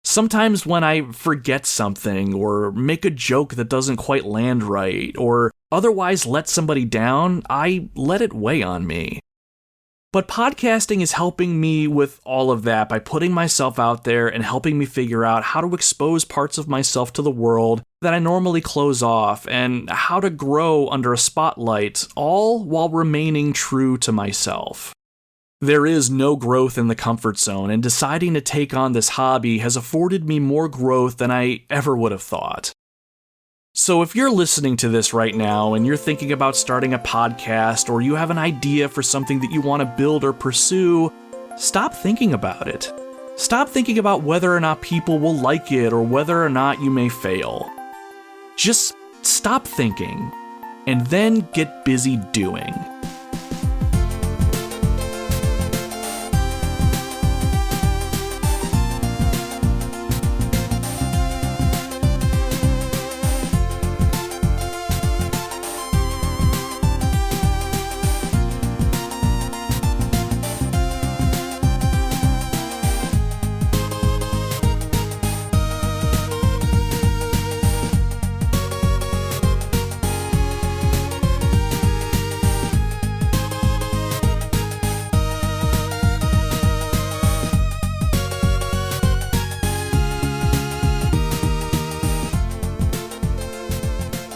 Sometimes when I forget something or make a joke that doesn't quite land right or otherwise let somebody down, I let it weigh on me. But podcasting is helping me with all of that by putting myself out there and helping me figure out how to expose parts of myself to the world that I normally close off and how to grow under a spotlight, all while remaining true to myself. There is no growth in the comfort zone, and deciding to take on this hobby has afforded me more growth than I ever would have thought. So if you're listening to this right now and you're thinking about starting a podcast or you have an idea for something that you want to build or pursue, stop thinking about it. Stop thinking about whether or not people will like it or whether or not you may fail. Just stop thinking and then get busy doing.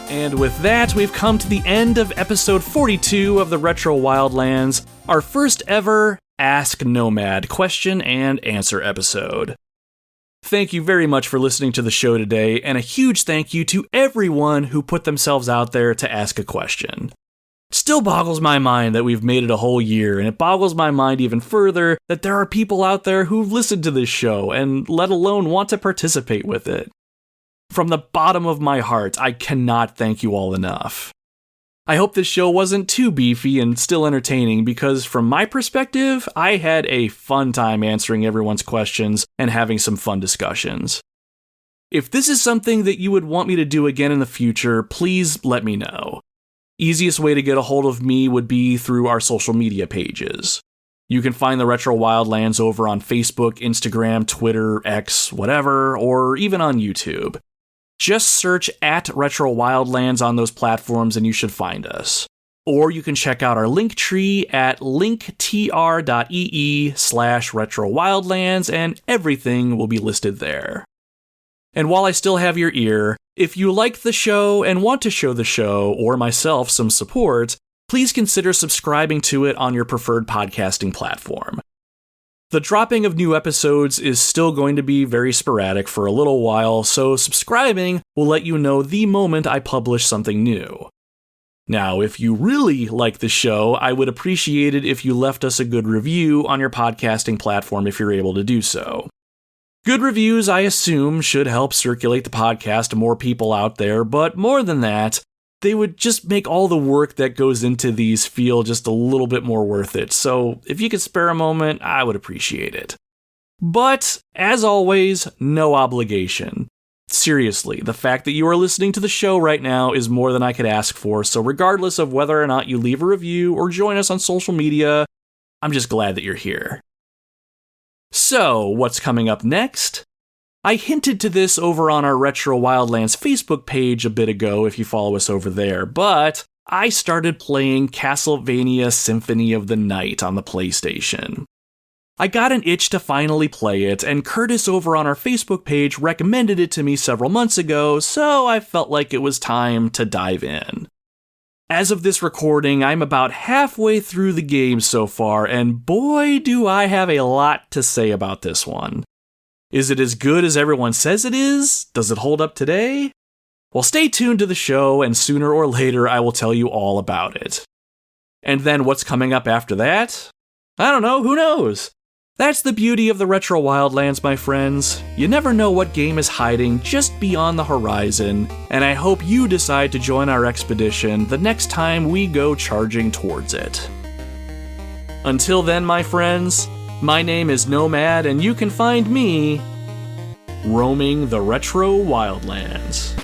And with that, we've come to the end of episode 42 of the Retro Wildlands, our first ever Ask Nomad question and answer episode. Thank you very much for listening to the show today, and a huge thank you to everyone who put themselves out there to ask a question. It still boggles my mind that we've made it a whole year, and it boggles my mind even further that there are people out there who've listened to this show and let alone want to participate with it. From the bottom of my heart, I cannot thank you all enough. I hope this show wasn't too beefy and still entertaining because from my perspective, I had a fun time answering everyone's questions and having some fun discussions. If this is something that you would want me to do again in the future, please let me know. Easiest way to get a hold of me would be through our social media pages. You can find the Retro Wildlands over on Facebook, Instagram, Twitter, X, whatever, or even on YouTube. Just search at Retro Wildlands on those platforms and you should find us. Or you can check out our link tree at linktr.ee/Retro Wildlands and everything will be listed there. And while I still have your ear, if you like the show and want to show the show or myself some support, please consider subscribing to it on your preferred podcasting platform. The dropping of new episodes is still going to be very sporadic for a little while, so subscribing will let you know the moment I publish something new. Now, if you really like the show, I would appreciate it if you left us a good review on your podcasting platform if you're able to do so. Good reviews, I assume, should help circulate the podcast to more people out there, but more than that, they would just make all the work that goes into these feel just a little bit more worth it, so if you could spare a moment, I would appreciate it. But, as always, no obligation. Seriously, the fact that you are listening to the show right now is more than I could ask for, so regardless of whether or not you leave a review or join us on social media, I'm just glad that you're here. So, what's coming up next? I hinted to this over on our Retro Wildlands Facebook page a bit ago if you follow us over there, but I started playing Castlevania Symphony of the Night on the PlayStation. I got an itch to finally play it, and Curtis over on our Facebook page recommended it to me several months ago, so I felt like it was time to dive in. As of this recording, I'm about halfway through the game so far, and boy do I have a lot to say about this one. Is it as good as everyone says it is? Does it hold up today? Well, stay tuned to the show, and sooner or later I will tell you all about it. And then what's coming up after that? I don't know, who knows? That's the beauty of the Retro Wildlands, my friends. You never know what game is hiding just beyond the horizon, and I hope you decide to join our expedition the next time we go charging towards it. Until then, my friends, my name is Nomad, and you can find me roaming the Retro Wildlands.